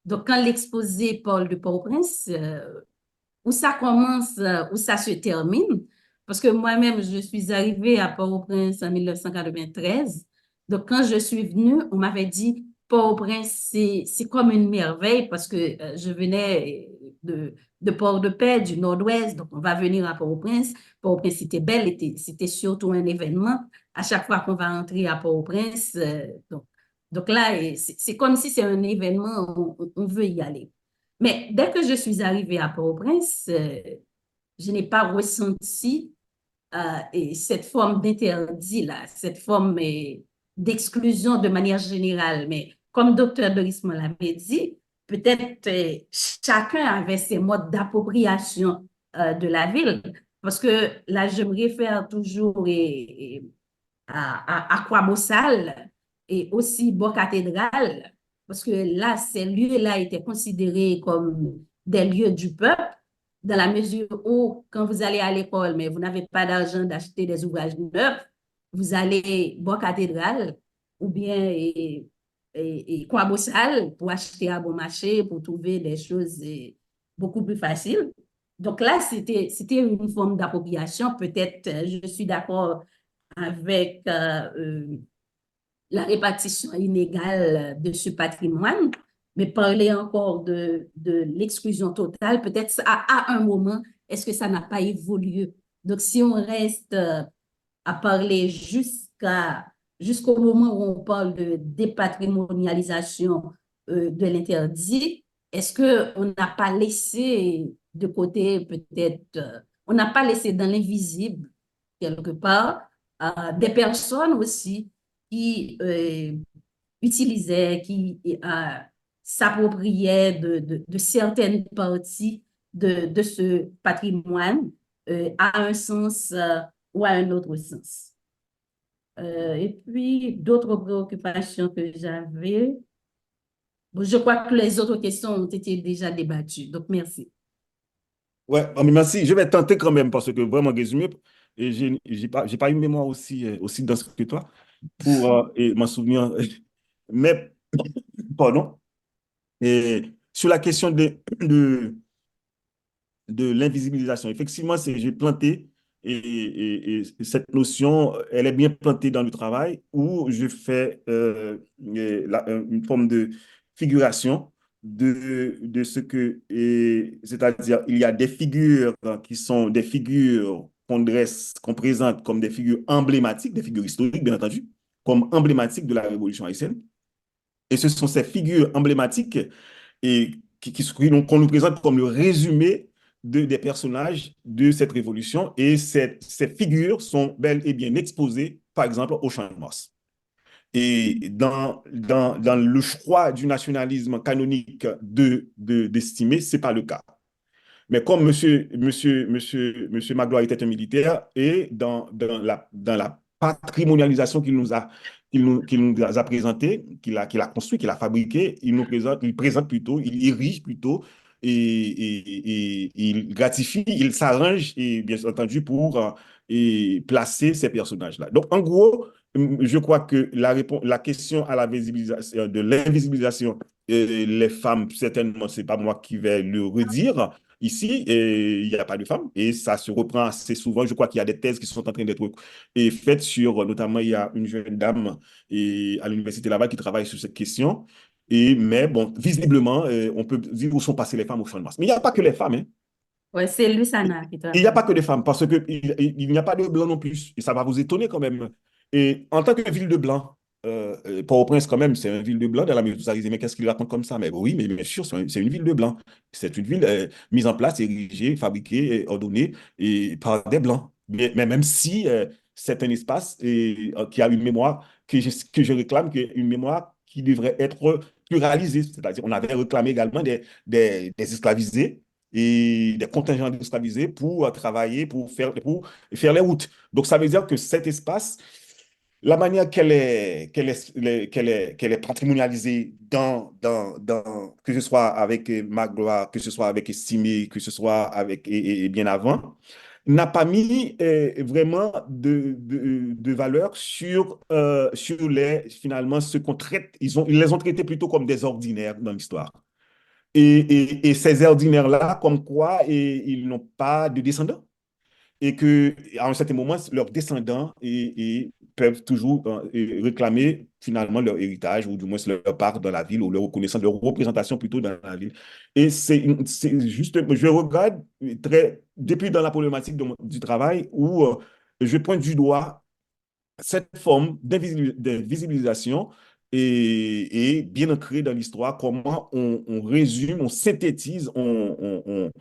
Donc, quand l'exposé parle de Port-au-Prince, où ça commence, où ça se termine, parce que moi-même, je suis arrivée à Port-au-Prince en 1993. Donc, quand je suis venue, on m'avait dit Port-au-Prince, c'est comme une merveille parce que je venais de Port-de-Paix, du Nord-Ouest. Donc, on va venir à Port-au-Prince. Port-au-Prince, c'était belle, c'était surtout un événement. À chaque fois qu'on va entrer à Port-au-Prince, donc là, c'est comme si c'est un événement, on veut y aller. Mais dès que je suis arrivée à Port-au-Prince, je n'ai pas ressenti cette forme d'interdit, là, cette forme d'exclusion de manière générale. Mais comme docteur Dorisman l'avait dit, peut-être chacun avait ses modes d'appropriation de la ville. Parce que là, je me réfère toujours à Croix-Bossal et aussi Bois-Cathédrale, parce que là, ces lieux-là étaient considérés comme des lieux du peuple, dans la mesure où, quand vous allez à l'école, mais vous n'avez pas d'argent d'acheter des ouvrages neufs, vous allez Bois-Cathédrale ou bien Croix-Bossal pour acheter à bon marché, pour trouver des choses beaucoup plus faciles. Donc là, c'était une forme d'appropriation. Peut-être, je suis d'accord avec la répartition inégale de ce patrimoine, mais parler encore de l'exclusion totale, peut-être à un moment, est-ce que ça n'a pas évolué? Donc, si on reste à parler jusqu'au moment où on parle de dépatrimonialisation de l'interdit, est-ce qu'on n'a pas laissé de côté peut-être, on n'a pas laissé dans l'invisible quelque part des personnes aussi qui utilisaient, qui s'appropriaient de certaines parties de ce patrimoine à un sens ou à un autre sens. Et puis, d'autres préoccupations que j'avais. Bon, je crois que les autres questions ont été déjà débattues. Donc, merci. Ouais, mais merci. Je vais tenter quand même parce que vraiment, résumé, et j'ai pas une mémoire aussi dense que toi pour et m'en souvenir. Mais, pardon. Et sur la question de l'invisibilisation. Effectivement, j'ai planté et cette notion, elle est bien plantée dans le travail où je fais une forme de figuration de ce que, c'est-à-dire, il y a des figures qui sont des figures qu'on dresse, qu'on présente comme des figures emblématiques, des figures historiques, bien entendu, comme emblématiques de la Révolution haïtienne. Et ce sont ces figures emblématiques et qu'on nous présente comme le résumé des personnages de cette révolution. Et ces figures sont bel et bien exposées, par exemple, au Champ de Mars. Et dans le choix du nationalisme canonique d'estimer, ce n'est pas le cas. Mais comme monsieur Magloire était un militaire, et dans la patrimonialisation qu'il nous a présenté, qu'il a construit, qu'il a fabriqué, il présente plutôt, il érige plutôt, et il gratifie, il s'arrange, et bien entendu, pour et placer ces personnages-là. Donc, en gros, je crois que la question à la visibilisation, de l'invisibilisation, les femmes, certainement, ce n'est pas moi qui vais le redire. Ici, il n'y a pas de femmes et ça se reprend assez souvent. Je crois qu'il y a des thèses qui sont en train d'être faites sur, notamment, il y a une jeune dame à l'université là-bas qui travaille sur cette question. Mais bon, visiblement, on peut dire où sont passées les femmes au Champ de Mars. Mais il n'y a pas que les femmes, hein. Oui, c'est Luciana qui Il n'y a pas travaille. que des femmes, parce qu'il n'y a pas de blancs non plus. Et ça va vous étonner quand même. Et en tant que ville de blanc, Port-au-Prince, quand même, c'est une ville de blanc. Dans la mesure où vous mais qu'est-ce qu'il raconte comme ça? Mais oui, mais bien sûr, c'est une ville de blanc. C'est une ville mise en place, érigée, fabriquée, ordonnée et par des blancs. Mais même si c'est un espace qui a une mémoire que je réclame, qui est une mémoire qui devrait être pluralisée. C'est-à-dire, on avait réclamé également des esclavisés et des contingents d'esclavisés pour travailler, pour faire les routes. Donc, ça veut dire que cet espace, la manière qu'elle est patrimonialisée que ce soit avec Magloire, que ce soit avec Estimé, que ce soit avec et bien avant, n'a pas mis vraiment de valeur sur finalement, ce qu'on traite. Ils les ont traités plutôt comme des ordinaires dans l'histoire. Et ces ordinaires-là, comme quoi ils n'ont pas de descendants. Et qu'à un certain moment, leurs descendants peuvent toujours réclamer finalement leur héritage, ou du moins leur part dans la ville, ou leur reconnaissance, leur représentation plutôt dans la ville. Et c'est juste, je regarde depuis dans la problématique du travail, où je pointe du doigt cette forme d'invisibilisation et bien ancrée dans l'histoire, comment on résume, on synthétise, on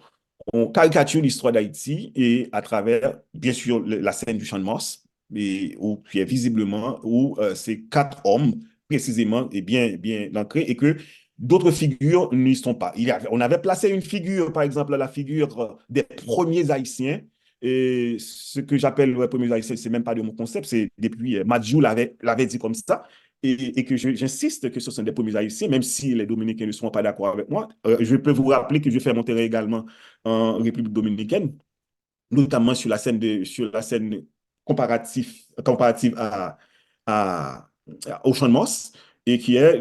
caricature l'histoire d'Haïti et à travers, bien sûr, la scène du Champ de Mars, qui est visiblement où ces quatre hommes, précisément, est bien ancrés et que d'autres figures n'y sont pas. On avait placé une figure, par exemple, la figure des premiers Haïtiens. Et ce que j'appelle les premiers Haïtiens, c'est même pas de mon concept, c'est depuis Madjou l'avait dit comme ça. Et que j'insiste que ce sont des premiers Haïtiens, même si les Dominicains ne sont pas d'accord avec moi. Je peux vous rappeler que je fais mon terrain également en République dominicaine, notamment sur la scène comparative au Champ de Mars, et qui est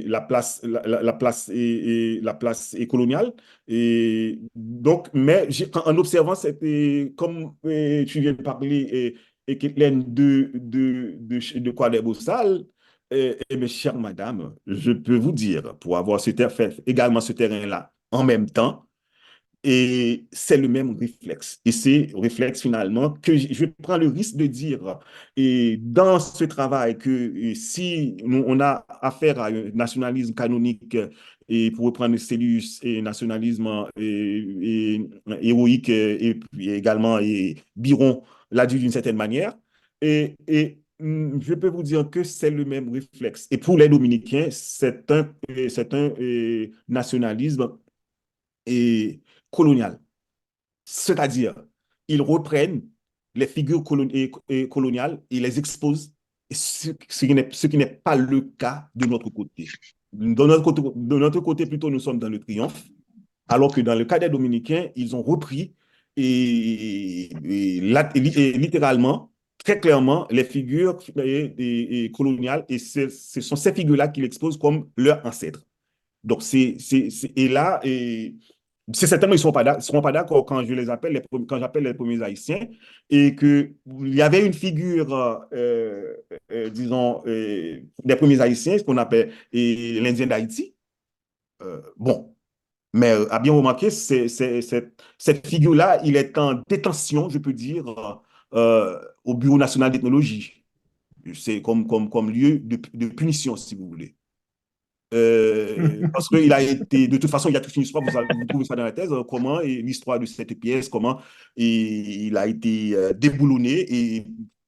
la place, la place coloniale. Et donc, mais en observant, comme tu viens de parler, Kathleen, de quoi des Beaux-Salles, mes chère madame, je peux vous dire, pour avoir fait également ce terrain-là en même temps, et c'est le même réflexe. Et c'est réflexe finalement que je prends le risque de dire, et dans ce travail, que si on a affaire à un nationalisme canonique, et pour reprendre Célus, et nationalisme héroïque, et puis également Biron l'a dit d'une certaine manière, Je peux vous dire que c'est le même réflexe. Et pour les Dominicains, c'est un nationalisme colonial. C'est-à-dire, ils reprennent les figures coloniales et les exposent, ce qui n'est pas le cas de notre côté. De notre côté, plutôt, nous sommes dans le triomphe, alors que dans le cas des Dominicains, ils ont repris littéralement, très clairement, les figures coloniales, et ce sont ces figures-là qu'ils exposent comme leurs ancêtres. Donc, et là, c'est certainement, ils ne seront pas d'accord quand je les appelle, quand j'appelle les premiers Haïtiens, et qu'il y avait une figure, disons, des premiers Haïtiens, ce qu'on appelle l'Indien d'Haïti. Bon, mais à bien remarquer, cette figure-là, il est en détention, je peux dire, au Bureau national d'ethnologie. C'est comme lieu de punition, si vous voulez. Parce qu'il a été, de toute façon, il y a toute une histoire, vous trouvez ça dans la thèse, comment l'histoire de cette pièce, comment il a été déboulonné, et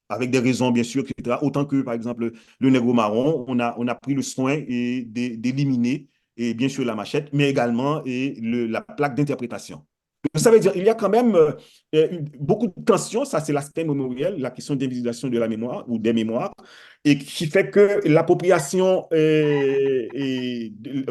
avec des raisons, bien sûr, etc. Autant que, par exemple, le nègre marron, on a pris le soin d'éliminer, et bien sûr, la machette, mais également la plaque d'interprétation. Ça veut dire qu'il y a quand même beaucoup de tensions, ça c'est l'aspect mémoriel, la question d'invisibilisation de la mémoire ou des mémoires, et qui fait que l'appropriation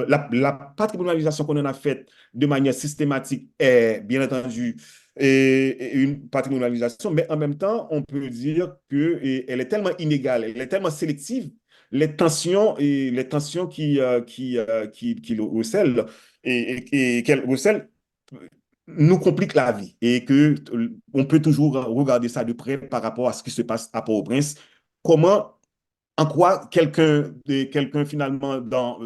la patrimonialisation qu'on en a faite de manière systématique est bien entendu une patrimonialisation, mais en même temps, on peut dire qu'elle est tellement inégale, elle est tellement sélective, les tensions qui le recèlent et qu'elle recèle nous complique la vie, et que on peut toujours regarder ça de près par rapport à ce qui se passe à Port-au-Prince. Comment, en quoi quelqu'un finalement dans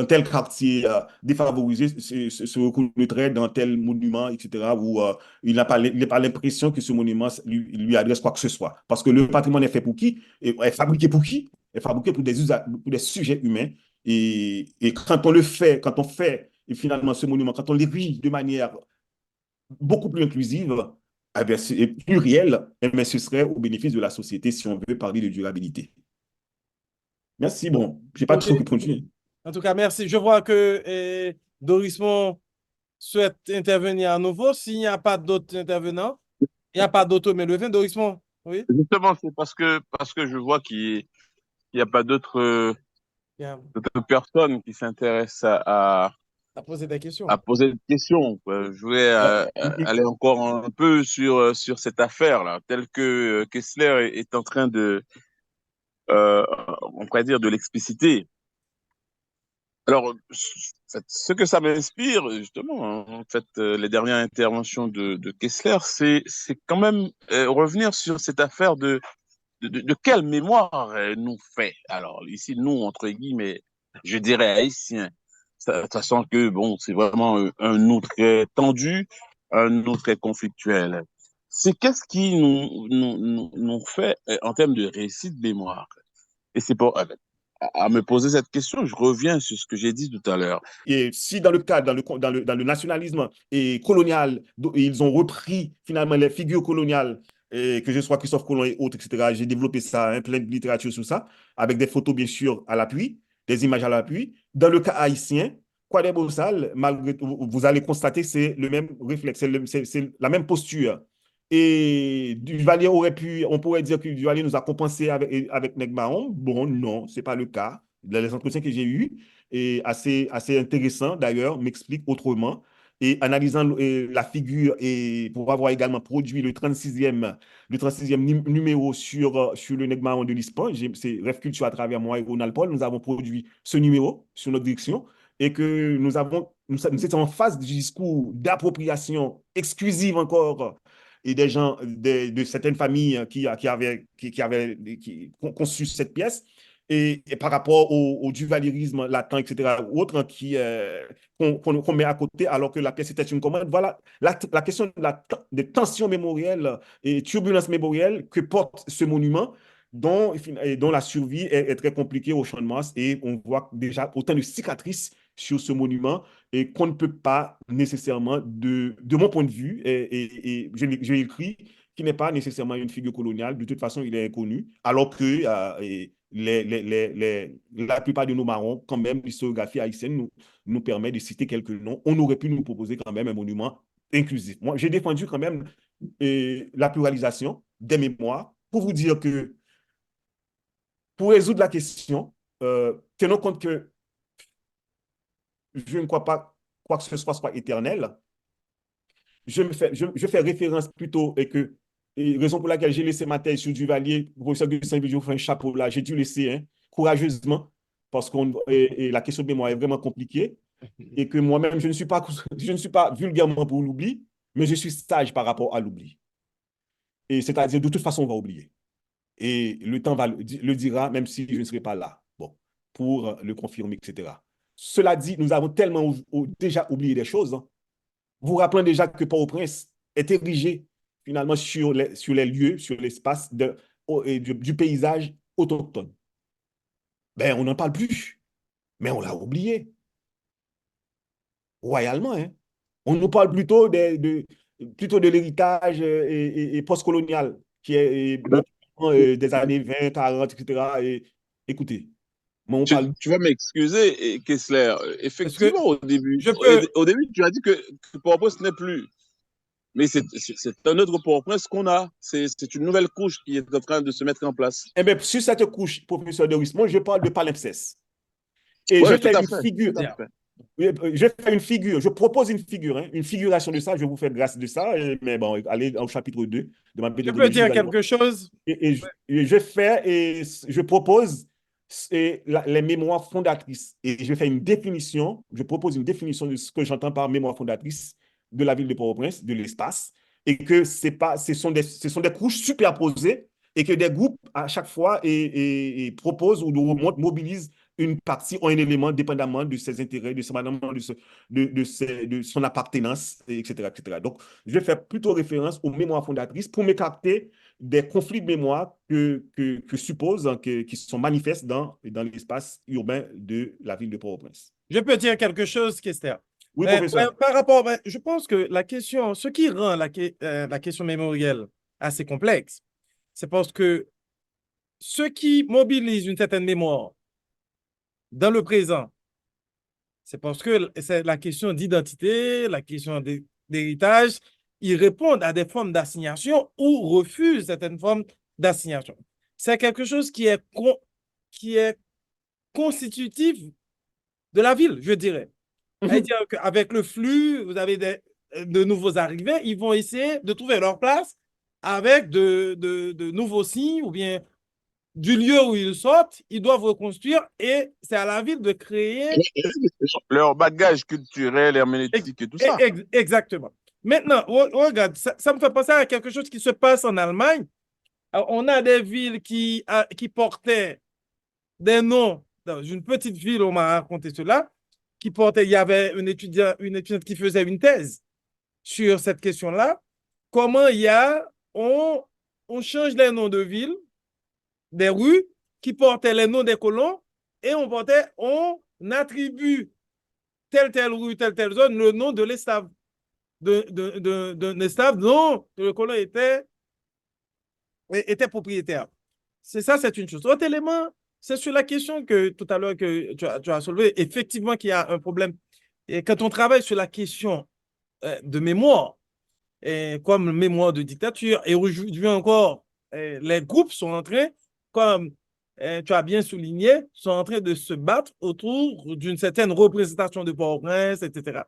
tel quartier défavorisé se reconnaîtrait dans tel monument, etc., où il n'a pas l'impression que ce monument lui adresse quoi que ce soit. Parce que le patrimoine est fait pour qui? Est fabriqué pour qui? Est fabriqué pour des sujets humains. Et quand on fait et finalement ce monument, quand on l'érige de manière beaucoup plus inclusive, eh bien, et plurielle, eh bien, ce serait au bénéfice de la société si on veut parler de durabilité. Merci. Bon, je n'ai pas OK. trop répondu. En tout cas, merci. Je vois que Dorismond souhaite intervenir à nouveau. S'il n'y a pas d'autres intervenants, il n'y a pas d'autres mains levées. Dorismond, oui? Justement, c'est parce que je vois qu'il n'y a pas Bien. d'autres personnes qui s'intéressent À poser des questions. à poser des questions, quoi. Je voulais aller encore un peu sur cette affaire-là, telle que Kessler est en train euh, on pourrait dire, de l'expliciter. Alors, ce que ça m'inspire, justement, en fait, les dernières interventions de Kessler, c'est quand même revenir sur cette affaire de quelle mémoire nous fait. Alors, ici, nous, entre guillemets, je dirais haïtiens, sachant que, bon, c'est vraiment un nous très tendu, un nous très conflictuel. C'est qu'est-ce qui nous fait en termes de récit de mémoire. Et c'est pour, à me poser cette question, je reviens sur ce que j'ai dit tout à l'heure. Et si dans le cadre, dans le nationalisme colonial, ils ont repris finalement les figures coloniales, que ce soit Christophe Colomb et autres, etc., j'ai développé ça, hein, plein de littérature sur ça, avec des photos bien sûr à l'appui, des images à l'appui. Dans le cas haïtien, Kouadé Bossal, malgré tout, vous allez constater, c'est le même réflexe, c'est la même posture. Et Duvalier on pourrait dire que Duvalier nous a compensé avec Neg Mahon. Bon, non, ce n'est pas le cas. Dans les entretiens que j'ai eus, et assez intéressant d'ailleurs, m'explique autrement. Et analysant la figure, et pour avoir également produit le 36e numéro sur le Neg Mahon de l'ISPAN, c'est Rêve Culture à travers moi et Ronald Paul, nous avons produit ce numéro sur notre direction, et que nous étions en phase du discours d'appropriation exclusive encore, et des gens de certaines familles qui avaient conçu cette pièce, et par rapport au duvalierisme latent, etc., ou autre, qu'on met à côté alors que la pièce était une commande. Voilà la question des tensions mémorielles et turbulences mémorielles que porte ce monument, dont la survie est très compliquée au Champ de Mars, et on voit déjà autant de cicatrices sur ce monument, et qu'on ne peut pas nécessairement, de mon point de vue, et je l'ai écrit, qui n'est pas nécessairement une figure coloniale. De toute façon, il est inconnu, alors que la plupart de nos marrons, quand même, l'historiographie haïtienne nous permet de citer quelques noms. On aurait pu nous proposer quand même un monument inclusif. Moi, j'ai défendu quand même la pluralisation des mémoires pour vous dire que pour résoudre la question, tenons compte que je ne crois pas quoi que ce soit éternel. Je fais référence plutôt et raison pour laquelle j'ai laissé ma thèse sur Duvalier, professeur de Saint-Vigil, un chapeau là, j'ai dû laisser courageusement parce que la question de mémoire est vraiment compliquée et que moi-même, je ne suis pas vulgairement pour l'oubli, mais je suis sage par rapport à l'oubli. Et c'est-à-dire, de toute façon, on va oublier. Et le temps le dira, même si je ne serai pas là, bon, pour le confirmer, etc. Cela dit, nous avons tellement déjà oublié des choses. Hein. Vous rappelez déjà que Port-au-Prince est érigé finalement sur les lieux, sur l'espace du paysage autochtone. Ben, on n'en parle plus, mais on l'a oublié. Royalement, hein. On nous parle plutôt de l'héritage postcolonial qui est des années 20, 40, etc. Et, écoutez, on parle... Tu vas m'excuser, Kessler. Effectivement, au début, tu as dit que Port-au-Prince n'est plus. Mais c'est un autre Port-au-Prince qu'on a. C'est une nouvelle couche qui est en train de se mettre en place. Eh bien, sur cette couche, professeur de Rismond, je parle de palimpseste. Et je fais une figure. Je fais une figure, je propose une figure, hein, une figuration de ça, je vous fais grâce de ça, mais bon, allez au chapitre 2 de ma pédagogie. Je peux dire quelque chose? Je propose les mémoires fondatrices et je fais une définition, je propose une définition de ce que j'entends par mémoire fondatrice de la ville de Port-au-Prince, de l'espace, et que ce sont des couches superposées et que des groupes à chaque fois proposent ou mobilisent une partie ou un élément dépendamment de ses intérêts, de son appartenance, etc., etc. Donc, je vais faire plutôt référence aux mémoires fondatrices pour m'écarter des conflits de mémoire que suppose, qui sont manifestes dans l'espace urbain de la ville de Port-au-Prince. Je peux dire quelque chose, Kester? Oui, professeur. Par rapport, je pense que ce qui rend la question mémorielle assez complexe, c'est parce que ce qui mobilise une certaine mémoire dans le présent, c'est parce que c'est la question d'identité, la question d'héritage, ils répondent à des formes d'assignation ou refusent certaines formes d'assignation. C'est quelque chose qui est constitutif de la ville, je dirais. C'est-à-dire qu'avec le flux, vous avez de nouveaux arrivants, ils vont essayer de trouver leur place avec de nouveaux signes ou bien du lieu où ils sortent, ils doivent reconstruire et c'est à la ville de créer leur bagage culturel, herméneutique et tout ça. Exactement. Maintenant, regarde, ça me fait penser à quelque chose qui se passe en Allemagne. Alors, on a des villes qui portaient des noms. Dans une petite ville, on m'a raconté cela, il y avait une étudiante qui faisait une thèse sur cette question-là. Comment on change les noms de villes, des rues qui portaient les noms des colons et on attribue telle rue, telle zone, le nom de l'estave, d'un estave dont le colon était propriétaire. C'est une chose. Autre élément, c'est sur la question que tout à l'heure que tu as soulevé, effectivement qu'il y a un problème. Et quand on travaille sur la question de mémoire, comme mémoire de dictature, et aujourd'hui encore, les groupes sont en train, comme tu as bien souligné, sont en train de se battre autour d'une certaine représentation de Port-au-Prince, etc.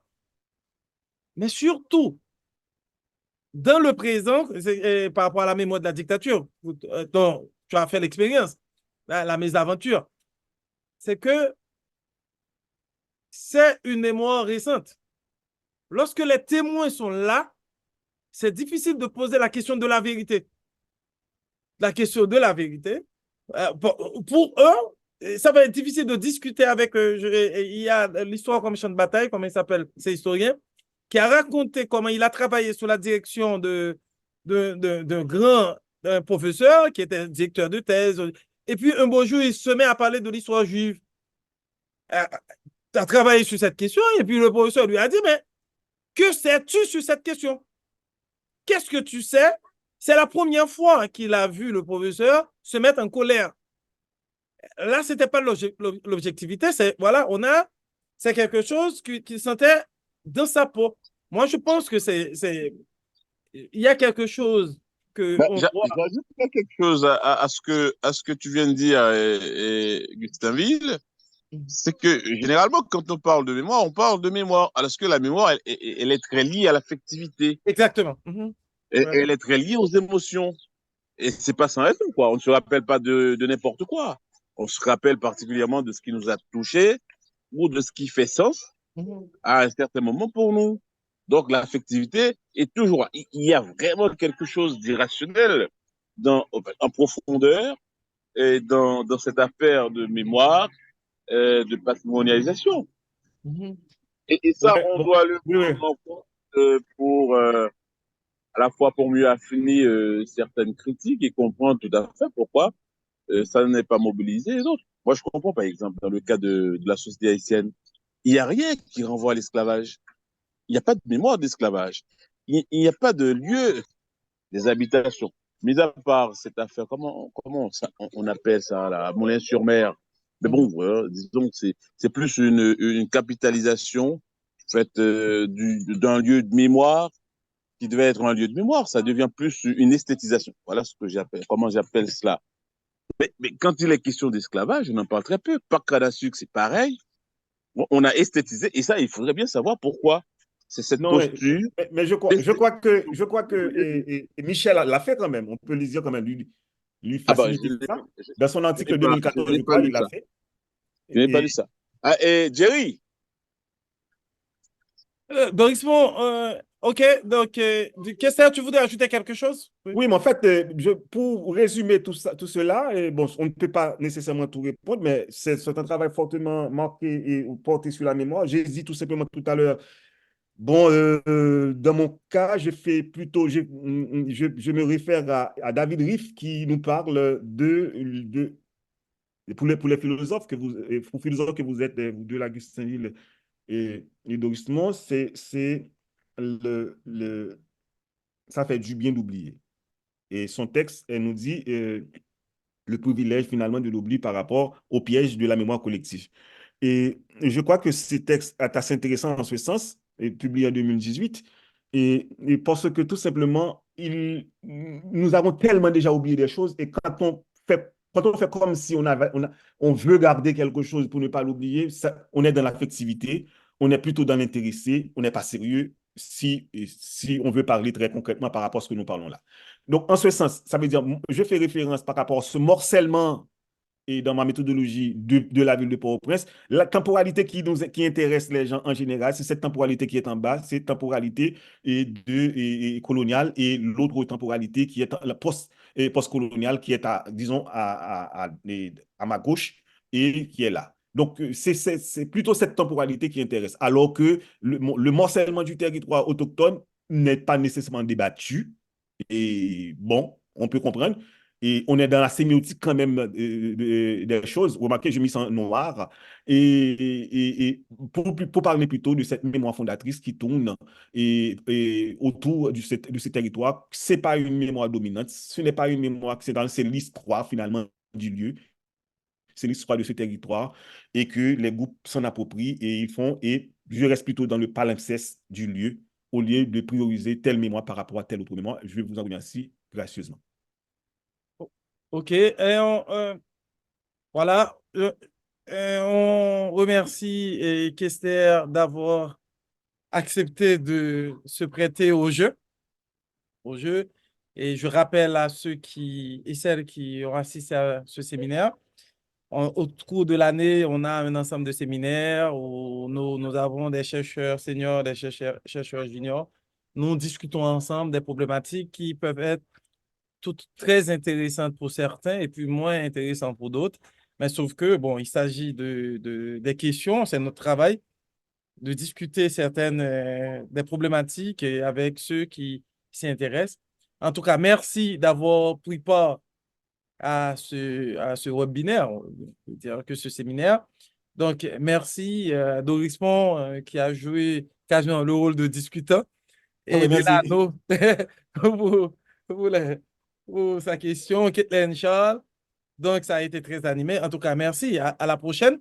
Mais surtout, dans le présent, par rapport à la mémoire de la dictature, dont tu as fait l'expérience, la mésaventure, c'est que c'est une mémoire récente. Lorsque les témoins sont là, c'est difficile de poser la question de la vérité. La question de la vérité, pour eux, ça va être difficile de discuter avec eux. Il y a l'histoire comme champ de bataille, comment il s'appelle, c'est historien, qui a raconté comment il a travaillé sous la direction d'un grand professeur qui était directeur de thèse. Et puis, un beau jour, il se met à parler de l'histoire juive. Tu as travaillé sur cette question, et puis le professeur lui a dit, mais que sais-tu sur cette question? Qu'est-ce que tu sais C'est la première fois qu'il a vu le professeur se mettre en colère. Là, ce n'était pas l'objectivité, c'est voilà, c'est quelque chose qu'il sentait dans sa peau. Moi, je pense que il y a quelque chose que Ben, on doit. j'ajoute quelque chose à ce que tu viens de dire, Gustinville. C'est que généralement, quand on parle de mémoire, on parle de mémoire. Alors que la mémoire, elle est très liée à l'affectivité. Exactement. Ouais. Elle est très liée aux émotions. Et c'est pas sans raison, quoi. On ne se rappelle pas de n'importe quoi. On se rappelle particulièrement de ce qui nous a touchés ou de ce qui fait sens à un certain moment pour nous. Donc, l'affectivité est toujours. Il y a vraiment quelque chose d'irrationnel en profondeur et dans cette affaire de mémoire, de patrimonialisation. Et ça, Ouais, on bon, doit le oui, oui. prendre en compte pour, à la fois pour mieux affiner certaines critiques et comprendre tout à fait pourquoi ça n'est pas mobilisé les autres. Moi, je comprends, par exemple, dans le cas de la société haïtienne, il n'y a rien qui renvoie à l'esclavage. Il n'y a pas de mémoire d'esclavage. Il n'y a pas de lieu des habitations. Mis à part cette affaire, comment on appelle ça, là, Moulins-sur-Mer. Mais bon, disons que c'est plus une capitalisation faite d'un lieu de mémoire qui devait être un lieu de mémoire. Ça devient plus une esthétisation. Voilà ce que j'appelle, comment j'appelle cela. Mais quand il est question d'esclavage, on en parle très peu. Pâques canne à sucre, c'est pareil. On a esthétisé, et ça, il faudrait bien savoir pourquoi. C'est cette Non, posture. mais je crois que et Michel l'a fait quand même. On peut lui dire quand même, lui Ah bah, faciliter ça. Dans son article je 2014, n'ai je pas crois, lu il l'a ça. fait. Je n'ai pas lu Et, ça. Ah, et Jerry, Doris, bon, OK. Donc, Kester, tu voudrais ajouter quelque chose? Oui. oui, mais en fait, pour résumer tout cela, bon, on ne peut pas nécessairement tout répondre, mais c'est un travail fortement marqué et porté sur la mémoire. J'ai dit tout simplement tout à l'heure. Bon, dans mon cas, je me réfère à David Riff qui nous parle pour les philosophes pour philosophes que vous êtes, vous deux, Augustin et Doris Mons, ça fait du bien d'oublier. Et son texte, elle nous dit le privilège finalement de l'oubli par rapport au piège de la mémoire collective. Et je crois que ce texte est assez intéressant en ce sens, publié en 2018, et parce que tout simplement, nous avons tellement déjà oublié des choses, et quand on fait comme si on veut garder quelque chose pour ne pas l'oublier, on est dans l'affectivité, on est plutôt dans l'intéressé, on n'est pas sérieux si on veut parler très concrètement par rapport à ce que nous parlons là. Donc, en ce sens, ça veut dire, je fais référence par rapport à ce morcellement et dans ma méthodologie de la ville de Port-au-Prince, la temporalité qui intéresse les gens en général, c'est cette temporalité qui est en bas, c'est temporalité coloniale et l'autre temporalité qui est la post-coloniale qui est, disons, à ma gauche et qui est là. Donc, c'est plutôt cette temporalité qui intéresse, alors que le morcellement du territoire autochtone n'est pas nécessairement débattu. Et bon, on peut comprendre. Et on est dans la sémiotique quand même des choses. Remarquez, j'ai mis ça en noir. Et pour parler plutôt de cette mémoire fondatrice qui tourne autour de ce territoire, ce n'est pas une mémoire dominante, ce n'est pas une mémoire, c'est l'histoire finalement du lieu, c'est l'histoire de ce territoire et que les groupes s'en approprient et ils font, et je reste plutôt dans le palimpseste du lieu au lieu de prioriser telle mémoire par rapport à telle autre mémoire. Je vais vous en remercier gracieusement. OK. Et voilà. On remercie Kester d'avoir accepté de se prêter au jeu. Et je rappelle à ceux et celles qui ont assisté à ce séminaire, au cours de l'année, on a un ensemble de séminaires où nous avons des chercheurs seniors, des chercheurs juniors. Nous discutons ensemble des problématiques qui peuvent être toutes très intéressantes pour certains et puis moins intéressantes pour d'autres. Mais sauf que, bon, il s'agit des questions, c'est notre travail de discuter certaines des problématiques avec ceux qui s'y intéressent. En tout cas, merci d'avoir pris part à ce webinaire, on peut dire que ce séminaire. Donc, merci Doris Pont qui a joué quasiment le rôle de discutant Ah et oui, merci. Delano pour, pour sa question, Kathleen Charles. Donc, ça a été très animé. En tout cas, merci. À la prochaine.